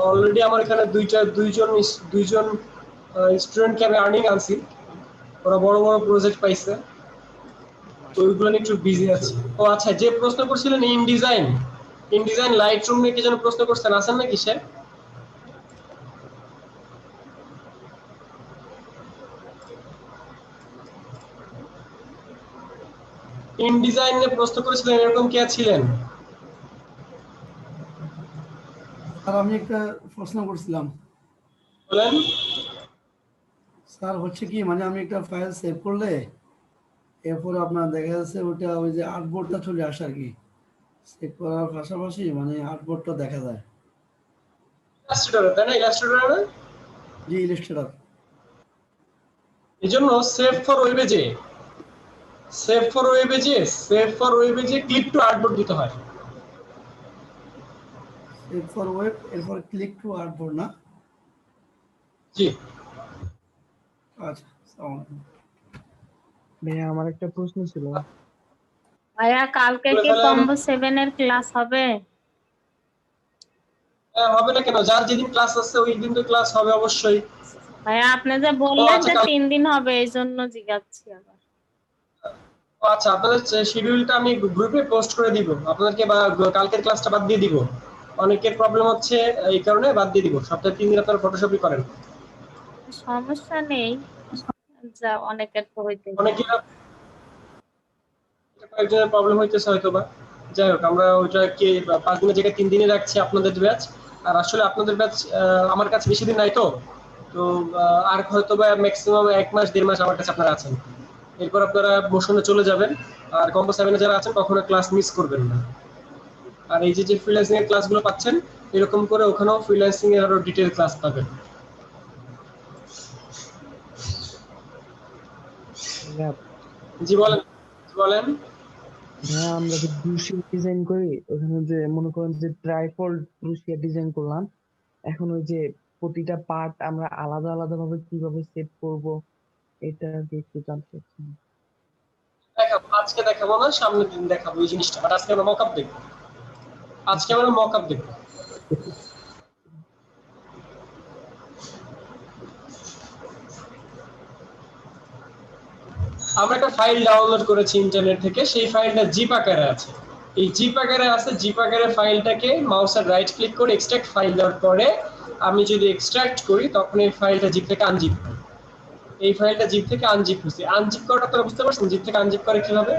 অলরেডি আমার এখানে দুইজন স্টুডেন্টকে আমি আর্নিং আনছি, ওরা বড় বড় প্রজেক্ট পাইছে, তো ওইগুলো নিয়ে একটু বিজি আছি। ও আচ্ছা, যে প্রশ্ন করছিলেন ইনডিজাইন লাইট রুম নিয়ে কি যেন প্রশ্ন করছেন, আছেন নাকি সে? ইনডিজাইন নিয়ে প্রশ্ন করেছিলেন, এরকম কে ছিলেন? স্যার আমি একটা প্রশ্ন করছিলাম। বলেন। স্যার হচ্ছে কি, মানে আমি একটা ফাইল সেভ করলে এরপরে আপনার দেখা যাচ্ছে ওটা ওই যে আর্টবোর্ডটা চলে আসে আর কি, সেভ করার পাশাপাশি মানে আর্টবোর্ডটা দেখা যায়। ইলাস্ট্রেটর, তাই না? ইলাস্ট্রেটর না? জি, ইলাস্ট্রেটর। এই জন্য সেভ ফর ওয়েবে যে ক্লিক টু আর্টবোর্ড দিতে হয়। সেভ ফর ওয়েব, এরপর ক্লিক টু আর্টবোর্ড না? জি। আচ্ছা, আসসালামু আলাইকুম। ভাইয়া আমার একটা প্রশ্ন ছিল। ভাইয়া কালকে কি কম্বো 7 এর ক্লাস হবে? হ্যাঁ, হবে না কেন? যার যেদিন ক্লাস আছে ওই দিন তো ক্লাস হবে অবশ্যই। ভাইয়া আপনি যে বললেন আচ্ছা, যে 3 দিন হবে, এই জন্য জিজ্ঞাসছি আবার। আচ্ছা, আপনাদের শিডিউলটা আমি গ্রুপে পোস্ট করে দিব আপনাদেরকে, বা কালকের ক্লাসটা বাদ দিয়ে দিব। অনেকের প্রবলেম হচ্ছে, এই কারণে বাদ দিয়ে দিব। সপ্তাহে 3 দিন আপনারা ফটোশপই করেন। সমস্যা নেই, যা অনেকের তো হইতে অনেকের কয়েকজনের প্রবলেম হইতেছে হয়তো বা। যাই হোক, আমরা ওইটাকে 5 দিনের জায়গায় 3 দিনে রাখছি আপনাদের ব্যাচ। আর আসলে আপনাদের ব্যাচ আমার কাছে বেশি দিন নাই তো, তো আর হয়তো বা ম্যাক্সিমাম 1 মাস 1.5 মাস আমার কাছে আপনারা আছেন। এরপর আপনারা মোশনে চলে যাবেন। আর কম্বো 7 এ যারা আছেন কখনো ক্লাস মিস করবেন না। আর এই যে ফ্রিল্যান্সিং এর ক্লাসগুলো পাচ্ছেন, এরকম করে ওখানেও ফ্রিল্যান্সিং এর আরো ডিটেইল ক্লাস পাবেন। জি বলেন। হ্যাঁ, আমরা যে ব্রুশিয়া ডিজাইন করি ওখানে যে মনে করেন যে ট্রাইফোল্ড ব্রুশিয়া ডিজাইন করলাম, এখন ওই যে প্রতিটা পার্ট আমরা আলাদা আলাদা ভাবে কিভাবে সেট করব এটা আর কি একটু জানতে চাচ্ছি। দেখাবো, আজকে দেখাবো না, সামনের দিন দেখাবো এই জিনিসটা, বাট আজকে আমরা মকআপ দেখবো। আজকে আমরা মকআপ দেখবো। আমরা একটা ফাইল ডাউনলোড করেছি ইন্টারনেট থেকে, সেই ফাইলটা জিপ আকারে আছে। এই জিপ আকারে আছে, জিপ আকারে ফাইলটাকে মাউসের রাইট ক্লিক করে এক্সট্রাক্ট ফাইল দেওয়ার পরে আমি যদি এক্সট্রাক্ট করি তখন এই ফাইলটা জিপ থেকে আনজিপ হয়। এই ফাইলটা জিপ থেকে আনজিপ হচ্ছে। আনজিপ করাটা তো বুঝতে পারছেন, জিপ থেকে আনজিপ করে কিভাবে?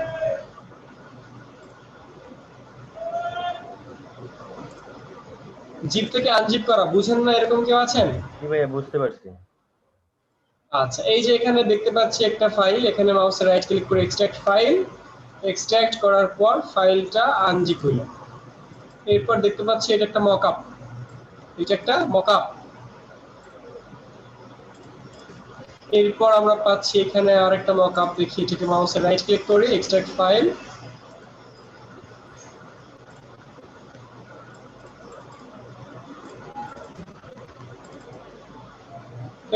জিপ থেকে আনজিপ করা বুঝেন না এরকম কেউ আছেন? জি ভাইয়া বুঝতে পারছি। আচ্ছা, এই যে এখানে দেখতে পাচ্ছি একটা ফাইল, এখানে মাউসের রাইট ক্লিক করে এক্সট্রাক্ট ফাইল, এক্সট্রাক্ট করার পর ফাইলটা আনজিপ হলো। এরপর দেখতে পাচ্ছি এটা একটা মকআপ, এটা একটা মকআপ। এরপর আমরা পাচ্ছি এখানে আরেকটা মকআপ, দেখি এটাকে মাউসের রাইট ক্লিক করে এক্সট্রাক্ট ফাইল,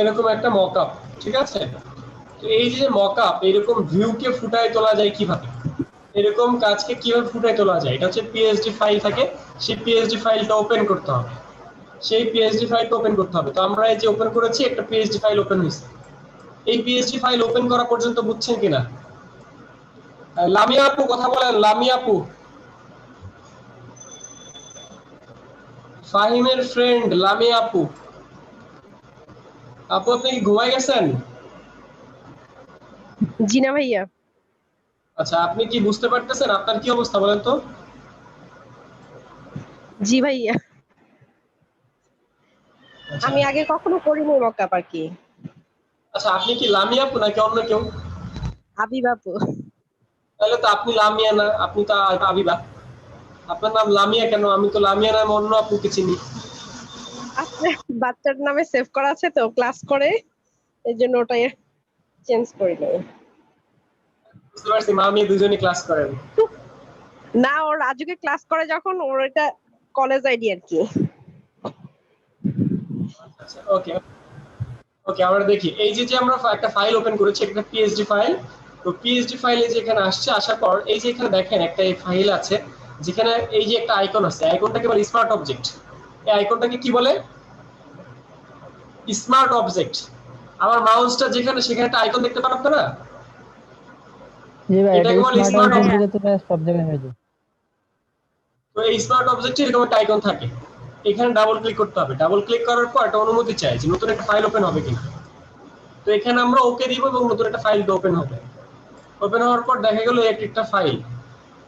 এরকম একটা মকআপ। ঠিক আছে, তো এই যে মকআপ, এরকম ভিউকে ফুটায় তোলা যায় কিভাবে, এরকম কাজকে কিভাবে ফুটায় তোলা যায়, এটা হচ্ছে পিএসডি ফাইল থাকে, সেই পিএসডি ফাইলটা ওপেন করতে হবে, সেই পিএসডি ফাইলটা ওপেন করতে হবে। তো আমরা এই যে ওপেন করেছি, একটা পিএসডি ফাইল ওপেন হয়েছে। এই পিএসডি ফাইল ওপেন করা পর্যন্ত বুঝছেন কিনা? লামিয়া আপু কথা বলেন, লামিয়া আপু, ফাহিমের ফ্রেন্ড লামিয়া আপু। আপু আপনি কি ঘুমায় গেছেন? জি না ভাইয়া। আচ্ছা, আপনি কি বুঝতে পারতেছেন? আপনার কি অবস্থা বলেন তো? জি ভাইয়া, আমি আগে কখনো করিনি মকআপ আর কি। আচ্ছা, আপনি কি লামিয়া আপু নাকি অন্য কেউ? আবিবা আপু। তাহলে তো আপনি লামিয়া না, আপনি তো আবিবা। আপনার নাম লামিয়া কেন? আমি তো লামিয়া নামে অন্য আপুকে চিনি। আচ্ছা, বাচ্চার নামে সেভ করা আছে তো ক্লাস করে, এর জন্য ওটাই চেঞ্জ করে নেই। বুঝতে পারছি, মামি দুজনই ক্লাস করেন। না, ওর রাজুকে ক্লাস করে যখন, ওর এটা কলেজ আইডি আর কি। আচ্ছা, ওকে ওকে, আমরা দেখি এই যে আমরা একটা ফাইল ওপেন করেছি, একটা পিএসডি ফাইল। তো পিএসডি ফাইলে যে এখানে আসছে, আসার পর এই যে এখানে দেখেন একটা এই ফাইল আছে, যেখানে এই যে একটা আইকন আছে, আইকনটাকে বলে স্মার্ট অবজেক্ট। এই আইকনটাকে কি বলে? Smart object. আমার মাউসটা যেখানে, সেখানে একটা আইকন দেখতে পান আপনারা? জি ভাই, এটা এটাকে বলে স্মার্ট স্মার্ট অবজেক্ট অবজেক্ট। দিলে তো সব জায়গায় হয়ে যায়। তো এই স্মার্ট অবজেক্টে এরকম একটা আইকন থাকে, এখানে ডাবল ক্লিক করতে হবে। ডাবল ক্লিক করার পর একটা অনুমতি চাই যে নতুন একটা ফাইল ওপেন হবে কিনা। তো এখানে আমরা ওকে দিব এবং নতুন একটা ফাইল ওপেন হবে। ওপেন হওয়ার পর দেখা গেল একটা ফাইল,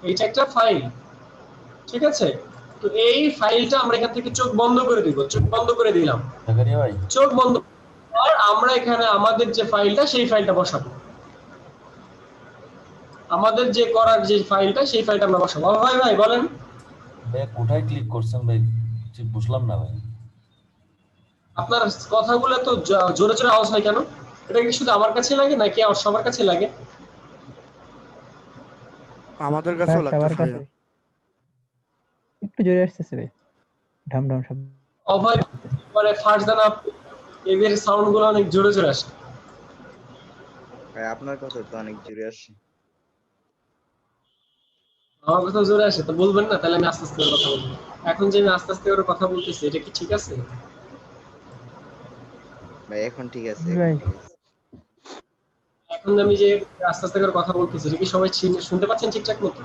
এইটা একটা ফাইল। ঠিক আছে, তো এই ফাইলটা আমরা এখান থেকে চোখ বন্ধ করে দিব। চোখ বন্ধ করে দিলাম, চোখ বন্ধ। আর আমরা এখানে আমাদের যে ফাইলটা, সেই ফাইলটা বসাবো। আমাদের যে করার যে ফাইলটা, সেই ফাইলটা আমরা বসাবো। ভাই ভাই বলেন ভাই কোথায় ক্লিক করছেন ভাই? ঠিক বুঝলাম না ভাই। আপনার কথাগুলো তো জোরে জোরে আওয়াজ হয় কেন? এটা কি শুধু আমার কাছে লাগে নাকি আর সবার কাছে লাগে? আমাদের কাছেও সবার লাগতেছে কাছে একটু জোরে আসতেছে ভাই, ঢাম ঢাম শব্দ। অভয় মানে ফারজানা, এদের সাউন্ড গুলো অনেক জোরে জোরে আসে। ভাই আপনার কথা তো অনেক জোরে আসছে। আমার কথা জোরে আসে তো বলবেন না? তাহলে আমি আস্তে আস্তে করে কথা বলবো। এখন যে আমি আস্তে আস্তে করে কথা বলতেছি, এটা কি ঠিক আছে? ভাই এখন ঠিক আছে, ভাই এখন আমি যে আস্তে আস্তে করে কথা বলতেছি, এটা কি সবাই শুনতে পাচ্ছেন ঠিকঠাক মতো?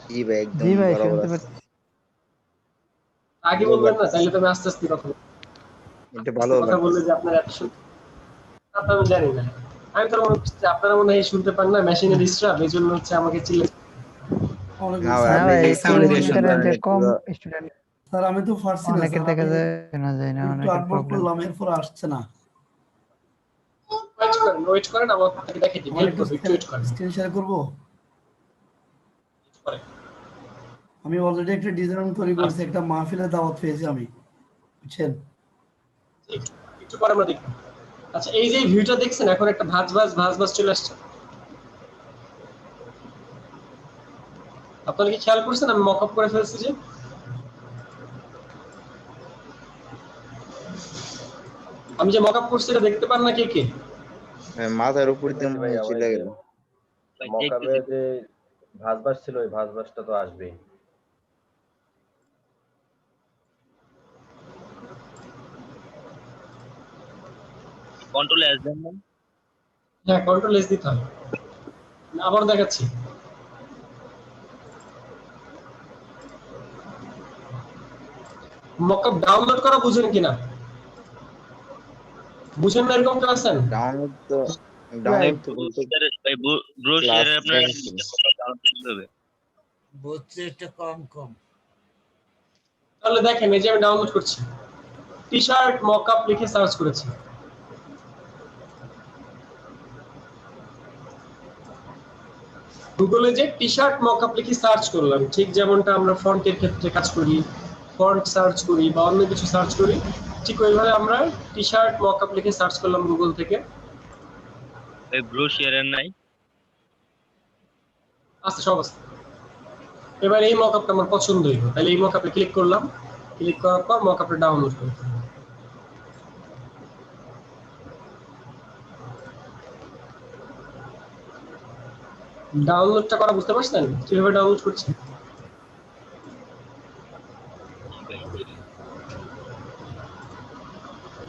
জি ভাই একদম জি ভাই, বরাবর শুনতে আছে। পাচ্ছি। আগে বলবেন না, তাহলে তো আমি আস্তে আস্তে কথা বলবো। এটা ভালো কথা বললে যে আপনার এত শুনতে, আমি জানি না। আমি তো মনে হচ্ছে আপনারা মনে হয় শুনতে পান না, মেশিনের ডিস্টার্ব, এই জন্য হচ্ছে আমাকে চিল্লা। না ভাই আপনি যে সাউন্ড দিয়ে শুনবেন কম স্টুডেন্ট স্যার আমি তো পারছি না অনেকের স্যার, দেখা আমি যায়, শোনা যায় না, একটু অনেকের আপলোড প্রবলেম। করলাম, এরপর আসছে না। ওয়েট করেন, আমার আপনাকে দেখাই দিই, হেল্প করবে, একটু ওয়েট করেন। স্ক্রিন শেয়ার করবো। আমি অলরেডি একটা ডিজাইন তৈরি করছি, একটা মাহফিলের দাওয়াত পেয়েছি আমি, বুঝছেন? একটু পরে আমরা দেখব। আচ্ছা, এই যে ভিউটা দেখছেন, এখন একটা ভাঁজ ভাঁজ চলে আসছে। আপনারা কি খেয়াল করছেন আমি মক আপ করে ফেলছি যে? আমি যে মক আপ করছি এটা দেখতে পান না কে কে? মাথার উপর দিয়ে দেখতেছি ভাই, আমার চলে এই যে গেল। মকাবে যে ভাঁজবাস ছিল ওই ভাঁজবাসটা তো আসবেই। কন্ট্রোল এস দেন না? হ্যাঁ, কন্ট্রোল এস দিতে হবে। আবার দেখাচ্ছি। মকআপ ডাউনলোড করা বুঝেন কিনা? বুঝেন না এরকম কেউ আছেন? ডাউনলোড তো বলতে ভাই ব্রো শেয়ারে আপনার বুঝছে একটু কম কম। তাহলে দেখেন এই যে আমি ডাউনলোড করছি। টি শার্ট মকআপ লিখে সার্চ করেছি। গুগলে যে টি শার্ট মকআপ লিখে সার্চ করলাম, ঠিক যেমনটা আমরা ফন্টের ক্ষেত্রে কাজ করি, ফন্ট সার্চ করি বা অন্য কিছু সার্চ করি, ঠিক ওইভাবে আমরা টি শার্ট মকআপ লিখে সার্চ করলাম গুগল থেকে। এই ব্রো শেয়ারের নাই? আচ্ছা, সব আছে। এবার এই মকআপটা আমার পছন্দ হইলো, তাহলে এই মকআপে ক্লিক করলাম। ক্লিক করার পর মকআপটা ডাউনলোড করতে হবে। ডাউনলোডটা করা বুঝতে পারছেন কিভাবে ডাউনলোড করছি?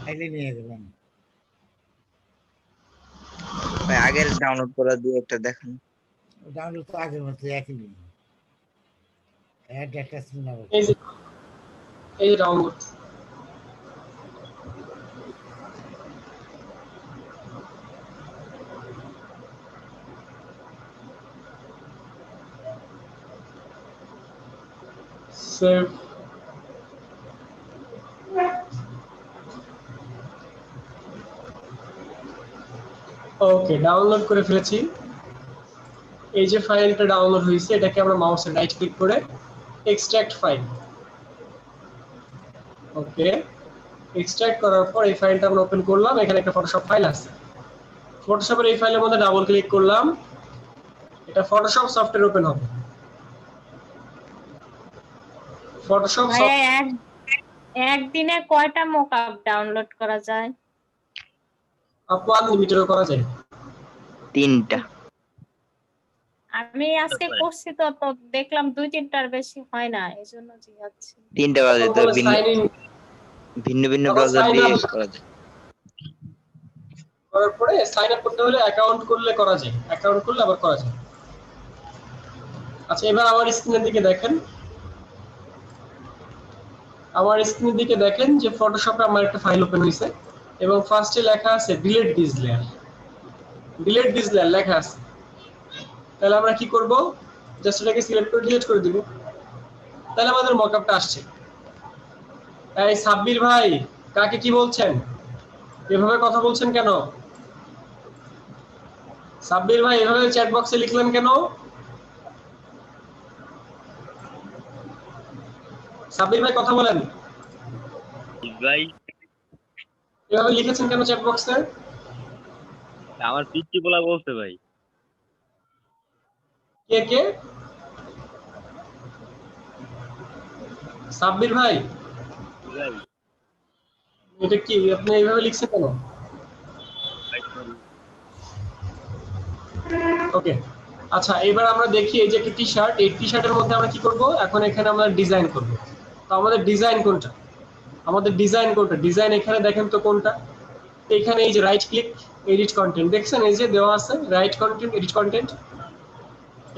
ফাইলে নিয়ে গেলাম। ভাই আগের ডাউনলোড করা দিয়ে একটা দেখেন। ডাউনলোড তো আগের মতো একই নিয়ে অ্যাড অ্যাটাচমেন্ট হবে। এই ডাউনলোড সেভ। ওকে, ডাউনলোড করে ফেলেছি। এই যে ফাইলটা ডাউনলোড হয়েছে এটাকে আমরা মাউসে রাইট ক্লিক করে এক্সট্রাক্ট ফাইল। ওকে, এক্সট্রাক্ট করার পর এই ফাইলটা আমরা ওপেন করলাম। এখানে একটা ফটোশপ ফাইল আছে। ফটোশপের এই ফাইলের মধ্যে ডাবল ক্লিক করলাম, এটা ফটোশপ সফটওয়্যার ওপেন হবে। ফটোশপ একদিনে কয়টা মকআপ ডাউনলোড করা যায়? আপু আনলিমিটেডও করা যায়। 3টা। আমি আজকে করছি তো দেখলাম 2-3টার বেশি হয় না, এজন্য জিজ্ঞাসা। 3টা করা যায়, তো ভিন্ন ভিন্ন ব্রাউজার দিয়ে করা যায়। করার পরে সাইন আপ করতে হলে অ্যাকাউন্ট করলে করা যায়, অ্যাকাউন্ট করলে আবার করা যায়। আচ্ছা, এবার আমার স্ক্রিনের দিকে দেখেন। আমার স্ক্রিনের দিকে দেখেন যে ফটোশপে আমার একটা ফাইল ওপেন হয়েছে এবং ফার্স্টে লেখা আছে delete this layer. Delete this layer লেখা আছে। তাহলে আমরা কি করব? জাস্ট এটাকে সিলেক্ট করে ডিলিট করে দিব। তাহলে আমাদের মকআপটা আসছে। এই সাব্বির ভাই, কাকে কি বলছেন? এভাবে কথা বলছেন কেন? সাব্বির ভাই এভাবে চ্যাট বক্সে লিখলেন কেন? সাব্বির ভাই কথা বলেন। ভাই এভাবে লিখেছেন কেন চ্যাট বক্সে? আমার পিচ্চি বলা বলছে ভাই। কে কে? সাব্বির ভাই, এটা কি আপনি এইভাবে লিখছেন কেন? ওকে, আচ্ছা এবার আমরা দেখি এই যে একটা টি শার্ট, এই টি শার্টের মধ্যে আমরা কি করব? এখন এখানে আমরা ডিজাইন করব। তো আমাদের ডিজাইন কোনটা? ডিজাইন এখানে দেখেন তো কোনটা? এখানে এই যে রাইট ক্লিক এডিট কন্টেন্ট দেখছেন, এই যে দেওয়া আছে রাইট কন্টেন্ট এডিট কন্টেন্ট।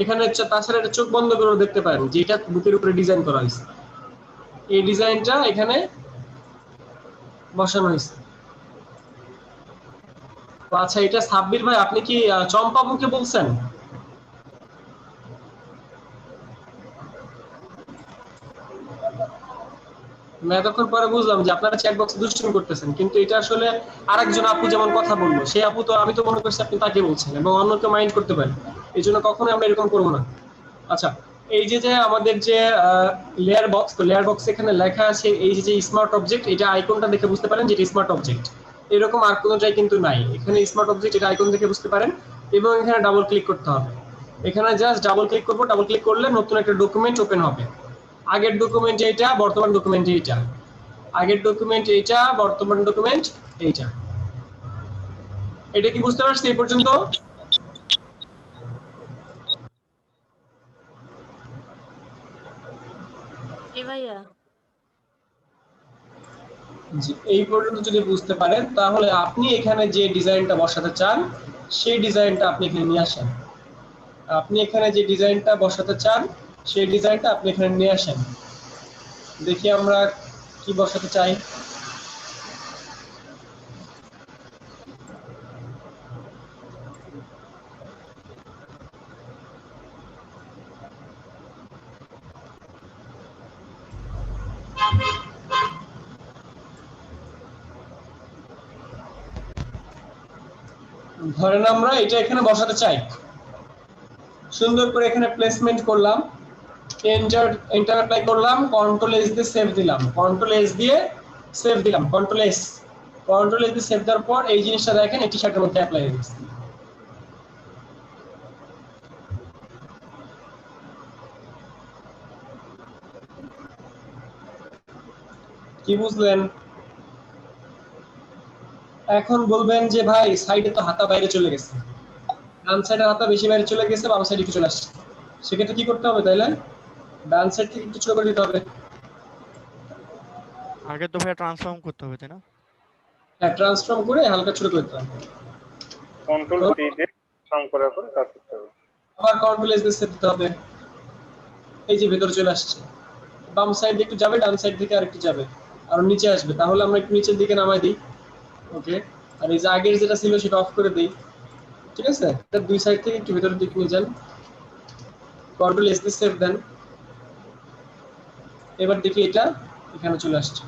এখানে তাছাড়া এটা চোখ বন্ধ করে দেখতে পারেন যে এটা বুকের উপরে ডিজাইন করা হয়েছে। এই ডিজাইনটা এখানে বসানো হয়েছে। আচ্ছা, এটা সাব্বির ভাই আপনি কি চম্পা মুখে বলছেন? আমি এতক্ষণ পরে বুঝলাম যে আপনারা চ্যাট বক্সে দুষ্টুমি করতেছেন, কিন্তু এটা আসলে আরেকজন আপু যেমন কথা বললো সেই আপু তো আমি তো মনে করছি আপনি তাকে বলছেন এবং অন্যকে মাইন্ড করতে পারেন, এই জন্য কখনোই আমরা এরকম করবো না। আচ্ছা, এই যে আমাদের যে লেয়ার বক্স, তো লেয়ার বক্স এখানে লেখা আছে এই যে স্মার্ট অবজেক্ট, এটা আইকনটা দেখে বুঝতে পারেন যে এটা স্মার্ট অবজেক্ট। এরকম আর কোনোটাই কিন্তু নাই, এখানে স্মার্ট অবজেক্ট এটা আইকন দেখে বুঝতে পারেন এবং এখানে ডাবল ক্লিক করতে হবে। এখানে জাস্ট ডাবল ক্লিক করব, ডাবল ক্লিক করলে নতুন একটা ডকুমেন্ট ওপেন হবে। আগের ডকুমেন্ট এইটা, বর্তমান ডকুমেন্ট এইটা। আগের ডকুমেন্ট এইটা, বর্তমান ডকুমেন্ট এইটা। এটা কি বুঝতে পারছি এই পর্যন্ত? ভাইয়া জি, এই পর্যন্ত যদি বুঝতে পারেন তাহলে আপনি এখানে যে ডিজাইনটা বসাতে চান সেই ডিজাইনটা আপনি এখানে নিয়ে আসেন। আপনি এখানে যে ডিজাইনটা বসাতে চান সেই ডিজাইনটা আপনি এখানে নিয়ে আসেন। দেখি আমরা কি বসাতে চাই। ধরেন আমরা এটা এখানে বসাতে চাই, সুন্দর করে এখানে প্লেসমেন্ট করলাম, এন্টার এন্টার অ্যাপ্লাই করলাম, কন্ট্রোল এস দিয়ে সেভ দিলাম, কন্ট্রোল এস দিয়ে সেভ দিলাম, কন্ট্রোল এস দিয়ে সেভ দেওয়ার পর এই জিনিসটা দেখেন এই টি-শার্টের মধ্যে অ্যাপ্লাই হয়ে গেছে। কি বুঝলেন? এখন বলবেন যে ভাই সাইডে তো হাতা বাইরে চলে গেছে, ডান সাইডের হাতা বেশি বাইরে চলে গেছে, বাম সাইডে একটু চলে আসছে, সেক্ষেত্রে কি করতে হবে তাইলে? ডান সাইড থেকে একটু ছোট করে দিতে হবে। আগে তো ভাই ট্রান্সফর্ম করতে হবে তাই না? হ্যাঁ, ট্রান্সফর্ম করে হালকা ছোট করে দিতে হবে। কন্ট্রোল সি দিয়ে ট্রান্সফর্ম করার পরে কাজ করতে হবে। আবার কন্ট্রোল এস দিয়ে সেভ দিতে হবে। এই যে ভেতরে চলে আসছে, বাম সাইড একটু যাবে, ডান সাইড থেকে আরেকটু যাবে, আর নিচে আসবে। তাহলে আমরা একটু নিচের দিকে নামাই দিই। ওকে, আর এই যে আগের যেটা ছিল সেটা অফ করে দিই। ঠিক আছে, এটা দুই সাইড থেকে একটু ভেতরের দিকে নিয়ে যান, কন্ট্রোল এস দিয়ে সেভ দেন। এবার দেখি এটা এখানে চলে আসছে।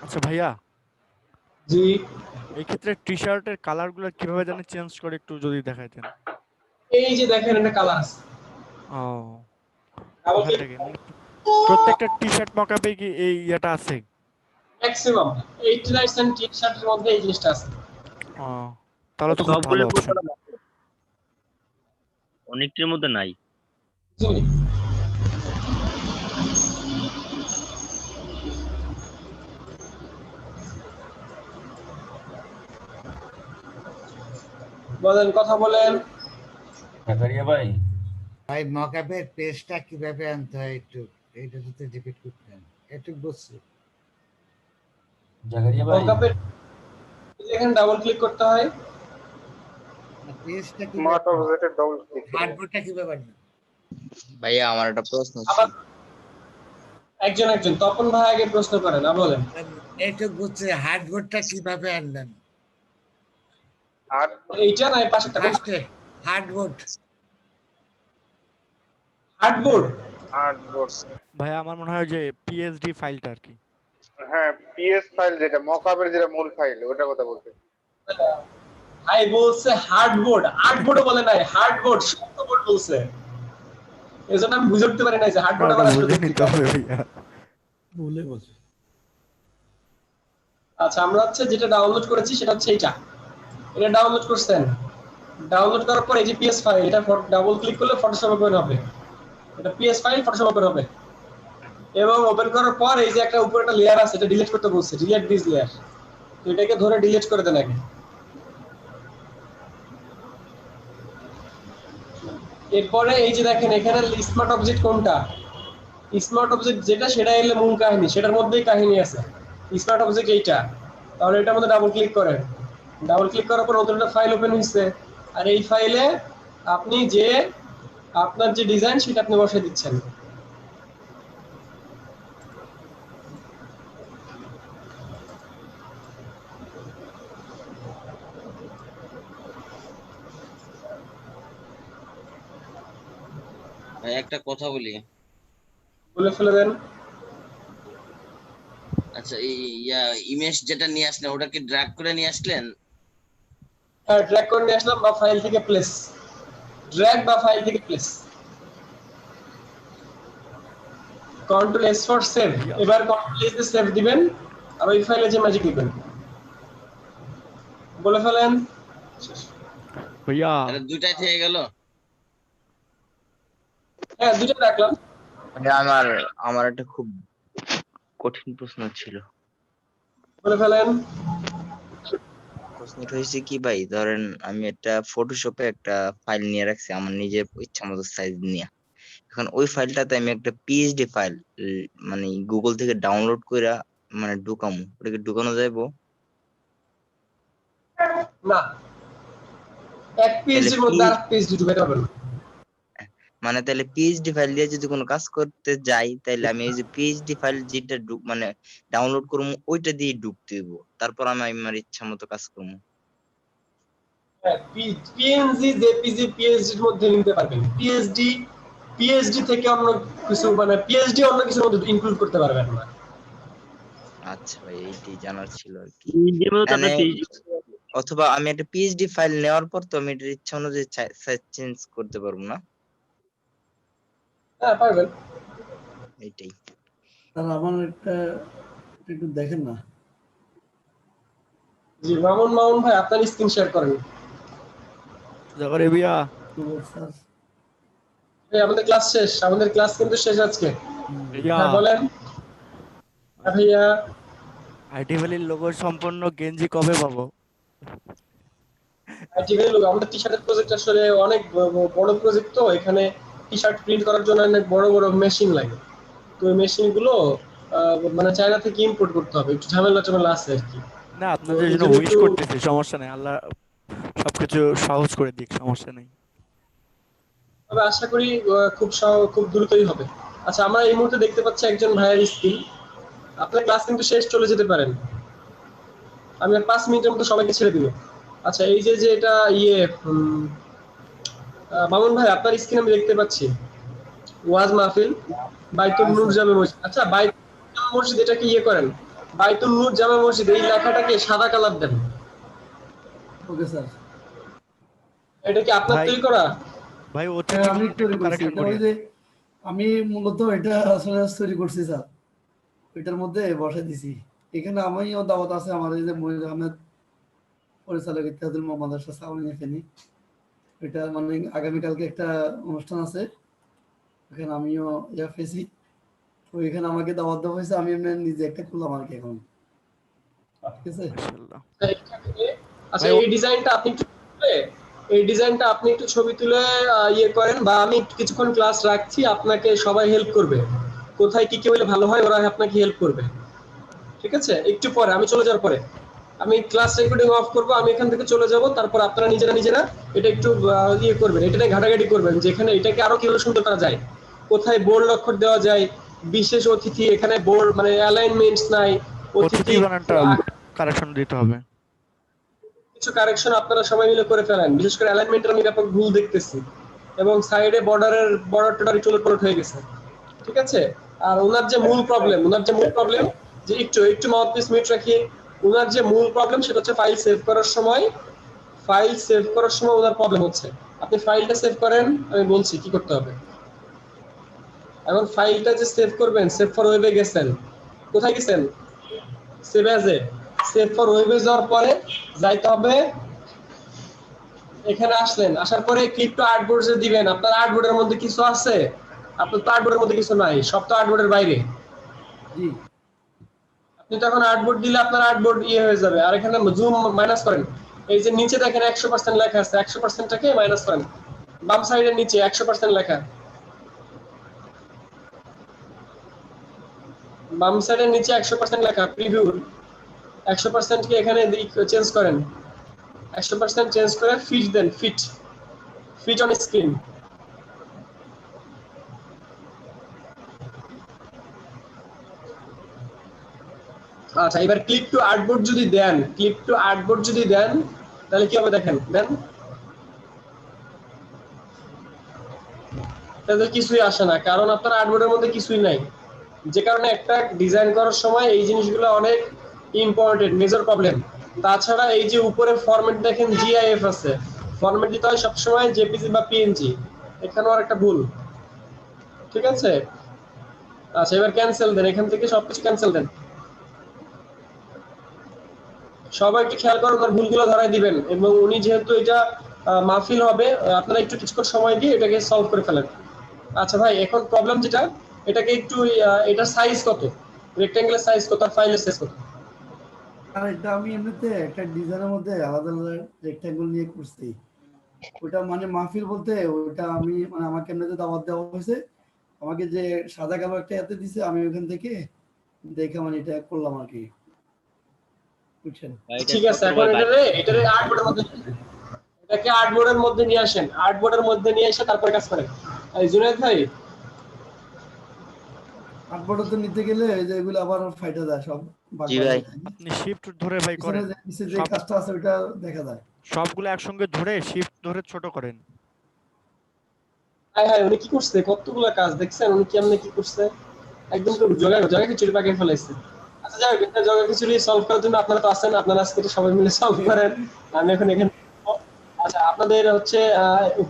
আচ্ছা ভাইয়া, জি, এই ক্ষেত্রে টি-শার্টের কালারগুলো কিভাবে জানি চেঞ্জ করে একটু যদি দেখাইতেন। এই যে দেখেন এটা কালার আছে। ও, ওখান থেকে প্রত্যেকটা টি-শার্ট মকআপে কি এই এটা আছে? ম্যাক্সিমাম 89% টি-শার্টের মধ্যে এই জিনিসটা আছে। ও, তাহলে তো খুব ভালো অপশন। অনেকটির মধ্যে নাই। জি, বলেন, কথা বলেন। জাকারিয়া ভাই, ভাই মকআপের পেজটা কিভাবে আনতে হয় একটু এইটা যদি রিপিট করতেন একটু বুঝছি। জাকারিয়া ভাই, মকআপের এখানে ডাবল ক্লিক করতে হয়। পেজটা কি স্মার্ট অবজেক্টে ডাবল ক্লিক করুন। হার্ডবোর্ডটা কিভাবে আনবেন? ভাইয়া আমার একটা প্রশ্ন আবার ছিল। একজন তপন ভাই আগে প্রশ্ন করেন, না বলেন। একটু বুঝছি হার্ডবোর্ডটা কিভাবে আনবেন? আর এইটা না, এই পাশেরটা ফার্স্টে হার্ডবোর্ড ভাইয়া আমার মনে হয় যে পিএসডি ফাইলটা আর কি। হ্যাঁ, পিএস ফাইল যেটা মকআপের যেটা মূল ফাইল ওটার কথা বলতে। ভাই বলছে হার্ডবোর্ড, আর্টবোর্ডও বলে নাই, হার্ডবোর্ড শক্ত বোর্ড বলছে। এজন্য আমি বুঝে উঠতে পারি না যে হার্ডবোর্ড আবার আসলে বুঝে নিতে হবে ভাইয়া। বলে বলছে। আচ্ছা, আমরা হচ্ছে যেটা ডাউনলোড করেছি সেটা হচ্ছে এইটা। এটা ডাউনলোড করছেন, ডাউনলোড করার পর এই যে পিএস ফাইল, এটা ডাবল ক্লিক করলে ফটোশপ ওপেন হবে। এটা পিএস ফাইল, ফটোশপ ওপেন হবে। এবং ওপেন করার পর এই যে একটা উপরে একটা লেয়ার আছে, এটা ডিলিট করতে বলছে, ডিলিট দিস লেয়ার। তো এটাকে ধরে ডিলিট করে দেন আগে। এরপরে এই যে দেখেন এখানে স্মার্ট অবজেক্ট কোনটা, স্মার্ট অবজেক্ট যেটা সেটা এলে মূল কাহিনী, সেটার মধ্যেই কাহিনী আছে। স্মার্ট অবজেক্ট এইটা, তাহলে এটার মধ্যে ডাবল ক্লিক করেন। ডাবল ক্লিক করার পর নতুন একটা ফাইল ওপেন হয়েছে, আর এই ফাইলে আপনি যে আপনার যে ডিজাইন সেটা আপনি বসিয়ে দিচ্ছেন। ভাই একটা কথা বলি। বলে ফেলে দেন। আচ্ছা, এই ইমেজ যেটা নিয়ে আসলেন ওটা কি ড্র্যাগ করে নিয়ে আসলেন? হ্যাঁ, ড্র্যাগ করে নিয়ে আসলাম, বা ফাইল থেকে প্লেস, ড্র্যাগ বা ফাইল থেকে place. Control S for save. এবার কন্ট্রোল এস দিয়ে সেভ দিবেন, আর ওই ফাইলে যে ম্যাজিক দিবেন। বলে ফেলেন। ভাইয়া দুইটাই থেকে গেল। হ্যাঁ দুটো রাখলাম। মানে আমার আমার একটা খুব কঠিন প্রশ্ন ছিল। বলে ফেলেন। প্রশ্নটা হয়েছে কি ভাই, ধরেন আমি একটা ফটোশপে একটা ফাইল নিয়ে রাখছি আমার নিজের ইচ্ছা মতো সাইজ নিয়ে। এখন ওই ফাইলটাতে আমি একটা পিএইচডি ফাইল মানে গুগল থেকে ডাউনলোড কইরা মানে ঢুকামু, ওটাকে ঢুকানো যাইবো? না, এক তাহলে পিএইচডির মধ্যে আর পিএইচডি ঢুকাতে পারবেন না। মানে তাহলে পিএইচডি ফাইল দিয়ে যদি কোনো কাজ করতে যাই, তাহলে আমি এই যে পিএইচডি ফাইল যেটা মানে ডাউনলোড করবো ওইটা দিয়ে ঢুকতে হইব, তারপর আমি আমার ইচ্ছা মতো কাজ করবো। হ্যাঁ, পিএনজি জেপিজি পিএইচডির মধ্যে নিতে পারবেন। পিএইচডি থেকে অন্য কিছু মানে পিএইচডি অন্য কিছুর মধ্যে ইনক্লুড করতে পারবেন না। আচ্ছা ভাই, এইটাই জানার ছিল আর কি। PhD মতো তো মানে আপনার PhD অথবা আমি একটা পিএইচডি ফাইল নেওয়ার পর তো আমি এটার ইচ্ছা অনুযায়ী সাইজ চেঞ্জ করতে পারবো না? হ্যাঁ পারবেন। এইটাই। আর আমার একটা একটু দেখেন না। জি মামুন ভাই আপনার স্ক্রিন শেয়ার করেন। জাগরে ভাইয়া স্যার এই আমাদের ক্লাস শেষ, আমাদের ক্লাস কিন্তু শেষ আজকে। ভাইয়া হ্যাঁ বলেন। হ্যাঁ ভাইয়া আইটি ভ্যালির লোগো সম্পন্ন গেঞ্জি কবে পাবো? আইটি ভ্যালি লোক আমাদের টি-শার্টের প্রজেক্ট আসলে অনেক বড় প্রজেক্ট, তো এখানে টি-শার্ট প্রিন্ট করার জন্য অনেক বড় বড় মেশিন লাগে। তো ওই মেশিনগুলো মানে চায়না থেকে ইম্পোর্ট করতে হবে, একটু ঝামেলা আছে আর কি। না আপনাদের জন্য উইশ করতেছি, সমস্যা নাই, আল্লাহ সবকিছু সহজ করে দিক, সমস্যা নাই। তবে আশা করি খুব দ্রুতই হবে। আচ্ছা আমরা এই মুহূর্তে দেখতে পাচ্ছি একজন ভাইয়ের স্ক্রিন। আপনার ক্লাস কিন্তু শেষ, চলে যেতে পারেন। আমি আর 5 মিনিটের মধ্যে সবাইকে ছেড়ে দিব। আচ্ছা এই যে এটা মামুন ভাই আপনার স্ক্রিন আমি দেখতে পাচ্ছি ওয়াজ মাহফিল বাইতুল নূর জামে মসজিদ। আচ্ছা বাইতুল জামে মসজিদ এটাকে করেন, বাইতুল নূর জামে মসজিদ এই লেখাটাকে সাদা কালার দেন। Okay sir. এটা কি আপনার তৈরি করা? ভাই ও আমি তৈরি করছি। ওই যে আমি মূলত এটা আসলে তৈরি করছি স্যার, এটার মধ্যে বসে দিছি। এখানে আমিও দাওয়াত আছে, আমার এই যে মনির আহমেদ পরিচালক ইত্তেহাদুল মাদ্রাসা সাউনি এখানে, এটা মানে আগামীকালকে একটা অনুষ্ঠান আছে, এখানে আমিও পেয়েছি। তো এখানে আমাকে দাওয়াত দেওয়া হয়েছে, আমি এমনি নিজে একটা করলাম আর কি এখন। ঠিক আছে। আচ্ছা এই ডিজাইনটা আপনি একটু ছবি তুলে করেন, বা আমি কিছুক্ষণ ক্লাস রাখছি, আপনাকে সবাই হেল্প করবে। কোথায় কি হলে ভালো হয় ওরা আপনাকে হেল্প করবে। ঠিক আছে, একটু পরে আমি চলে যাওয়ার পরে আমি ক্লাস রেকর্ডিং অফ করব, আমি এখান থেকে চলে যাব, তারপর আপনারা নিজেরা এটা একটু করবেন, এটা নিয়ে ঘাটাঘাটি করবেন যে এখানে এটাকে আরো কিভাবে সুন্দর করা যায়, কোথায় বোল্ড অক্ষর দেওয়া যায়, বিশেষ অতিথি এখানে বোল্ড মানে অ্যালাইনমেন্টস নাই, অতিথি বানানটা কারেকশন দিতে হবে। কিছু কারেকশন আপনারা সবাই মিলে করে ফেলেন, বিশেষ করে অ্যালাইনমেন্টের আমি ব্যাপক ভুল দেখতেছি, এবং সাইডে বর্ডারটা একটু উলটপালট হয়ে গেছে। ঠিক আছে। আর ওনার যে মূল প্রবলেম যে একটু মাউথপিস মিউট রাখি, ওনার যে মূল প্রবলেম সেটা হচ্ছে ফাইল সেভ করার সময় ওনার প্রবলেম হচ্ছে। আপনি ফাইলটা সেভ করেন, আমি বলছি কি করতে হবে। এখন ফাইলটা যে সেভ করবেন, সেভ ফর ওয়েবে গেছেন, কোথায় গেছেন? সেভ অ্যাজে, সেভ ফর ওয়েবে যাওয়ার পরে যাইতে হবে এখানে, আসলেন, আসার পরে ক্লিক টু আর্টবোর্ডে দিবেন। আপনার আর্টবোর্ডের মধ্যে কিছু আছে? আপনার তো আর্টবোর্ডের মধ্যে কিছু নাই, সব তো আর্টবোর্ডের বাইরে। জি আপনি তখন আর্টবোর্ড দিলে আপনার আর্টবোর্ড হয়ে যাবে। আর এখানে জুম মাইনাস করেন, এই যে নিচে দেখেন 100% লেখা আছে, 100%টাকে মাইনাস করেন, বাম সাইডের নিচে 100% লেখা, বাম সাইডের নিচে 100% লেখা, প্রিভিউ 100% কে এখানে চেঞ্জ করেন, 100% চেঞ্জ করে ফিট দেন, ফিট অন স্ক্রিন। আচ্ছা এবার ক্লিক টু আর্টবোর্ড যদি দেন তাহলে কি হবে দেখেন, দেন তাহলে কিছুই আসে না, কারণ আপনার আর্টবোর্ডের মধ্যে কিছুই নাই। যে কারণে একটা ডিজাইন করার সময় এই জিনিসগুলো অনেক ইম্পর্টেন্ট, মেজর প্রবলেম। তাছাড়া এই যে উপরে ফরম্যাট দেখেন জিআইএফ আছে, ফরম্যাট দিতে হয় সবসময় জেপিজি বা পিএনজি, এখানেও আর একটা ভুল। ঠিক আছে। আচ্ছা এবার ক্যান্সেল দেন, এখান থেকে সবকিছু ক্যান্সেল দেন। সবাই একটু খেয়াল করুন, ওনার ভুলগুলো ধরাই দিবেন, এবং উনি যেহেতু এটা মাহফিল হবে, আপনারা একটু কিছুক্ষণ সময় দিয়ে এটাকে সলভ করে ফেলেন। আচ্ছা ভাই, এখন প্রবলেম যেটা, এটাকে একটু এটার সাইজ কত, রেক্ট্যাঙ্গেলের সাইজ কত, ফাইলের সাইজ কত? আর এটা আমি এমনিতে একটা ডিজাইনের মধ্যে আলাদা আলাদা রেক্ট্যাঙ্গেল নিয়ে করছি। ওটা মানে মাহফিল বলতে ওটা আমি মানে আমাকে এমনিতে দাওয়াত দেওয়া হয়েছে, আমাকে যে সাদা কালো একটা এতে দিছে, আমি ওখান থেকে দেখে মানে এটা করলাম আর কি, বুঝছেন? ঠিক আছে, এখন এটারে আর্টবোর্ডের মধ্যে, এটাকে আর্টবোর্ডের মধ্যে নিয়ে আসেন, আর্টবোর্ডের মধ্যে নিয়ে এসে তারপরে কাজ করেন। এই জুনায়েদ ভাই, আর্টবোর্ড তো নিতে গেলে এই যে এগুলো আবার ফাইটা যায় সব ভাগ জি ভাগ ভাই। হয়ে যায়। আপনি শিফট ধরে ভাই করেন, নিচে যে কাজটা আছে ওটা দেখা যায়। সবগুলো একসঙ্গে ধরে শিফট ধরে ছোট করেন। হ্যাঁ উনি কি করছে, কতগুলো কাজ দেখছেন উনি কেমনে কি করছে, একদম তো জগা খিচুড়ি পাকিয়ে ফেলাইছে। আচ্ছা যাই হোক, জগা খিচুড়ি সলভ করার জন্য আপনারা তো আছেন, আপনারা আজকে সবাই মিলে সলভ করেন, আমি এখন এখানে। আচ্ছা, আপনাদের হচ্ছে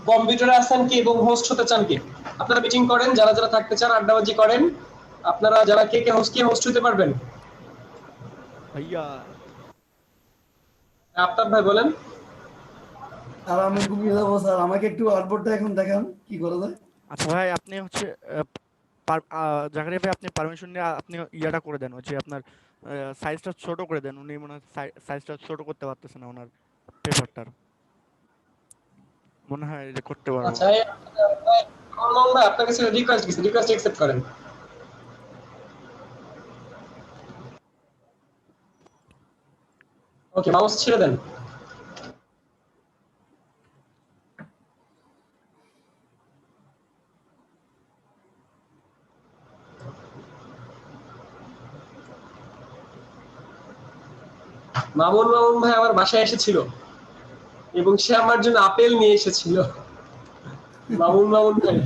কম্পিউটারে আছেন কি এবং হোস্ট হতে চান কি? আপনারা মিটিং করেন, যারা যারা থাকতে চান আড্ডাবাজি করেন, আপনারা যারা কে হোস্ট হতে পারবেন? ভাইয়া আফতাব ভাই বলেন। আর আমি ঘুমিয়ে যাবো স্যার, আমাকে একটু আর্টবোর্ডটা এখন দেখান কি করা যায়। আচ্ছা ভাই, আপনি হচ্ছে জাকারিয়া ভাই, আপনি পারমিশন নিয়ে আপনি ইয়াটা করে দেন, হচ্ছে আপনার সাইজটা ছোট করে দেন। উনি মনে হয় সাইজটা ছোট করতে পারতেছে না ওনার পেপারটার, মনে হয় যে করতে পারবো। আচ্ছা আমার ভাই আপনার কাছে রিকোয়েস্ট অ্যাকসেপ্ট করেন। ওকে, মাউস ছেড়ে দেন। মামুন ভাই আমার বাসায় এসেছিল এবং সে আমার জন্য আপেল নিয়ে এসেছিল। মামুন ভাই,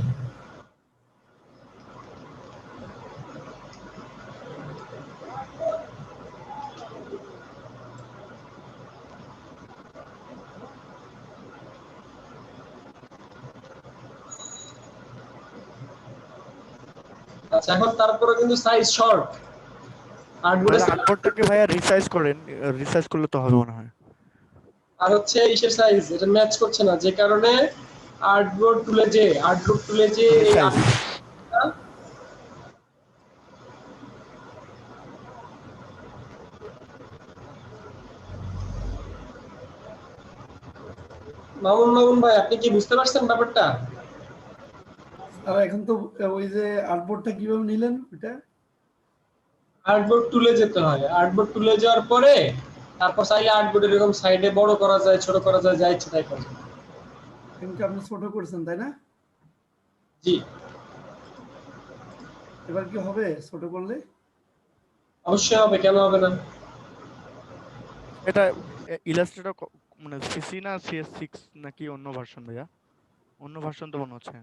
আচ্ছা এখন তারপরে কিন্তু সাইজ শর্ট, আর্টবোর্ডটাকে ভাইয়া রিসাইজ করেন, রিসাইজ করলে তো হবে মনে হয়। আর হচ্ছে ইসের সাইজ এটা ম্যাচ করছে না, যে কারণে আর্টবোর্ড টুলে যে এই মামুন ভাই, আপনি কি বুঝতে পারছেন ব্যাপারটা? আর এখন তো ওই যে আর্টবোর্ডটা কিভাবে নিলেন ওটা? আর্টবোর্ড টুলে যেতে হয়, আর্টবোর্ড টুলে যাওয়ার পরে তারপর চাইলে আর্টবোর্ড এরকম সাইডে বড় করা যায়, ছোট করা যায়, যা ইচ্ছে তাই করা যায়। কিন্তু আপনি ছোট করছেন তাই না? জি। এবার কি হবে ছোট করলে? অবশ্যই হবে, কেন হবে না? এটা ইলাস্ট্রেটর মানে সিসি না CS6 নাকি অন্য ভার্সন ভাইয়া? অন্য ভার্সন তো মনে হচ্ছে।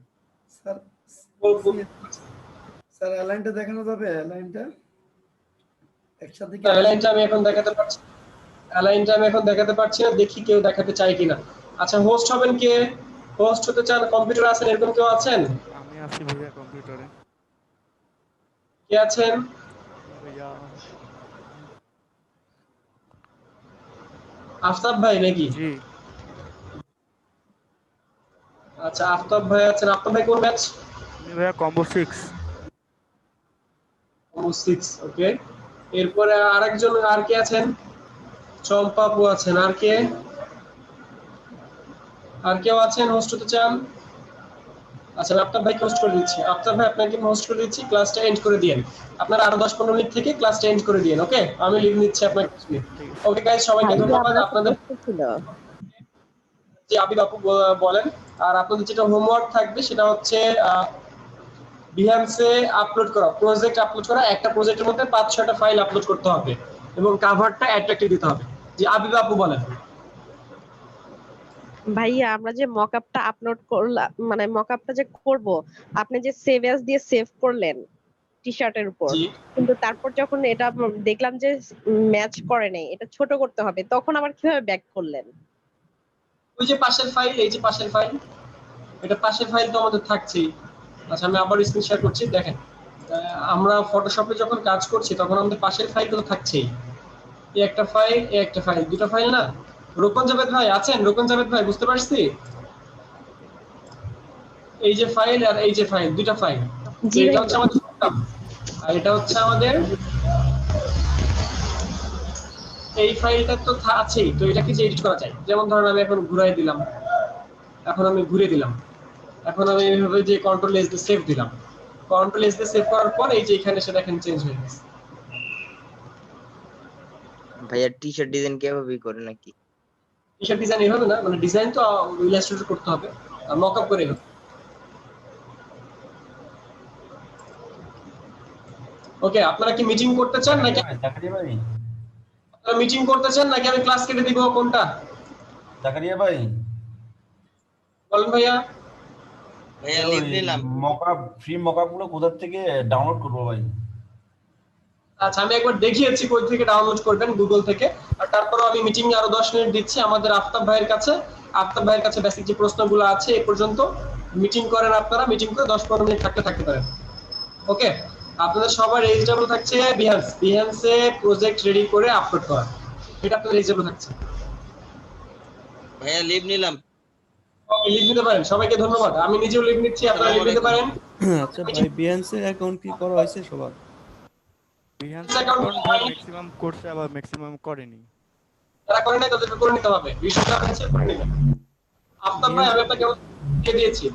স্যার অ্যালাইনটা দেখানো যাবে? অ্যালাইনটা একসাথে কি? অ্যালাইনটা আমি এখন দেখাতে পারছি না, দেখি কেউ দেখাতে চায় কিনা। আচ্ছা, হোস্ট হবেন কে? হোস্ট হতে চান, কম্পিউটার আছেন, এরকম কেউ আছেন? আমি আছি ভাইয়া কম্পিউটারে। কে আছেন? ভাইয়া আফতাব ভাই নাকি? জি। আচ্ছা, আফতাব ভাই আছেন। আফতাব ভাই কোন ব্যাচ? আমি ভাইয়া কম্বো 6। কম্বো 6, ওকে। এরপরে আরেকজন আর কে আছেন? চম্পা আপু আছেন। আর কে? আর কেউ আছেন হোস্ট হতে চান? আচ্ছা, আফতাব ভাইকে হোস্ট করে দিচ্ছি। আফতাব ভাই আপনাকে হোস্ট করে দিচ্ছি, ক্লাসটা এন্ড করে দিয়েন। আপনারা আরো 10-15 মিনিট থেকে ক্লাসটা এন্ড করে দিয়েন, ওকে? আমি লিভ নিচ্ছি আপনাকে। ওকে গাইস, সবাইকে ধন্যবাদ। আপনাদের জি আবিদ আপু বলেন। আর আপনাদের যেটা হোমওয়ার্ক থাকবে সেটা হচ্ছে বিহান্সে আপলোড করা, প্রজেক্ট আপলোড করা। একটা প্রজেক্টের মধ্যে 5-6টা ফাইল আপলোড করতে হবে এবং কভারটা অ্যাট্রাক্টিভ দিতে হবে। জি আবিদ আপু বলেন। ভাইয়া আমরা যে মকআপটা আপলোড করলাম, মানে মকআপটা যে করব, আপনি যে সেভ অ্যাজ দিয়ে সেভ করলেন টি-শার্টের উপর, কিন্তু তারপর যখন এটা দেখলাম যে ম্যাচ করে নাই, এটা ছোট করতে হবে, তখন আবার কিভাবে ব্যাক করলেন? ওই যে পাশের ফাইল, এই যে পাশের ফাইল, এটা পাশের ফাইল তো আমাদের থাকছেই। আচ্ছা, আমি আবার স্ক্রিন শেয়ার করছি, দেখেন। আমরা ফটোশপে যখন কাজ করছি তখন আমাদের পাশের ফাইল তো থাকছেই। এই একটা ফাইল, এই একটা ফাইল, দুটো ফাইল না? রোকন জাভেদ ভাই আছেন? রোকন জাভেদ ভাই বুঝতে পারছি? এই যে ফাইল আর এই যে ফাইল, দুইটা ফাইল। জি এটা ভাই। হচ্ছে আমাদের প্রোগ্রাম আর এটা হচ্ছে আমাদের এই ফাইলটা তো আছেই, তো এটা কি যে এডিট করা যায়? যেমন ধরেন আমি এখন ঘুরাই দিলাম, এখন আমি ঘুরে দিলাম, এখন আমি এইভাবে যে কন্ট্রোল এস দিয়ে সেভ দিলাম, কন্ট্রোল এস দিয়ে সেভ করার পর এই যে এখানে সেটা এখানে চেঞ্জ হয়ে গেছে। ভাইয়া টি শার্ট ডিজাইন কিভাবে করে নাকি? টি শার্ট ডিজাইন এইভাবে না, মানে ডিজাইন তো ইলাস্ট্রেটর করতে হবে আর মকআপ করে হবে। ওকে, আপনারা কি মিটিং করতে চান নাকি জাকারিয়া ভাই, আপনারা মিটিং করতে চান নাকি আমি ক্লাস কেটে দিব, কোনটা জাকারিয়া ভাই, বলেন ভাইয়া? ভাইয়া লিভ নিলাম। মকআপ, ফ্রি মকআপ গুলো কোথা থেকে ডাউনলোড করবো ভাই? আচ্ছা, আমি একবার দেখিয়েছি কই থেকে ডাউনলোড করবেন, গুগল থেকে। আর তারপরও আমি মিটিং এ আরো 10 মিনিট দিচ্ছি আমাদের আফতাব ভাইয়ের কাছে। আফতাব ভাইয়ের কাছে বেসিক যে প্রশ্নগুলো আছে এই পর্যন্ত মিটিং করেন, আপনারা মিটিং করে 10-15 মিনিট থাকতে পারেন। ওকে, আপনাদের সবার রেজিস্টার থাকছে বিহান্সে প্রজেক্ট রেডি করে আপলোড করা, এটা আপনাদের রেজিস্টার থাকছে। ভাইয়া লিভ নিলাম। ওকে, লিভ নিতে পারেন। সবাইকে ধন্যবাদ। আমি নিজেও লিভ নিচ্ছি, আপনারা লিভ নিতে পারেন। আচ্ছা ভাই, বিএনসি অ্যাকাউন্ট কি করা হয়েছে সবার? বিহান্স অ্যাকাউন্ট ম্যাক্সিমাম করছে, আবার ম্যাক্সিমাম করেনি। যারা করে নাই তাদেরকে করে নিতে হবে, বিষয়টা হচ্ছে করে নেবেন। আফতাব ভাই আমি আপনাকে দিয়ে দিয়েছি।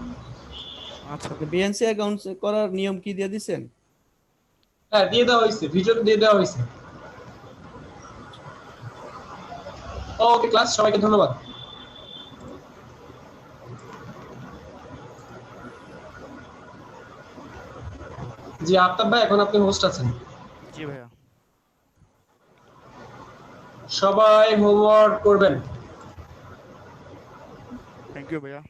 আচ্ছা, বিএনসি অ্যাকাউন্ট করার নিয়ম কি দিয়ে দিবেন? হ্যাঁ, দিয়ে দেওয়া হয়েছে, ভিডিও দিয়ে দেওয়া হয়েছে। ওকে ক্লাস, সবাইকে ধন্যবাদ। জি আফতাব ভাই, এখন আপনি হোস্ট আছেন। জি ভাইয়া। সবাই হোমওয়ার্ক করবেন। থ্যাংক ইউ ভাইয়া।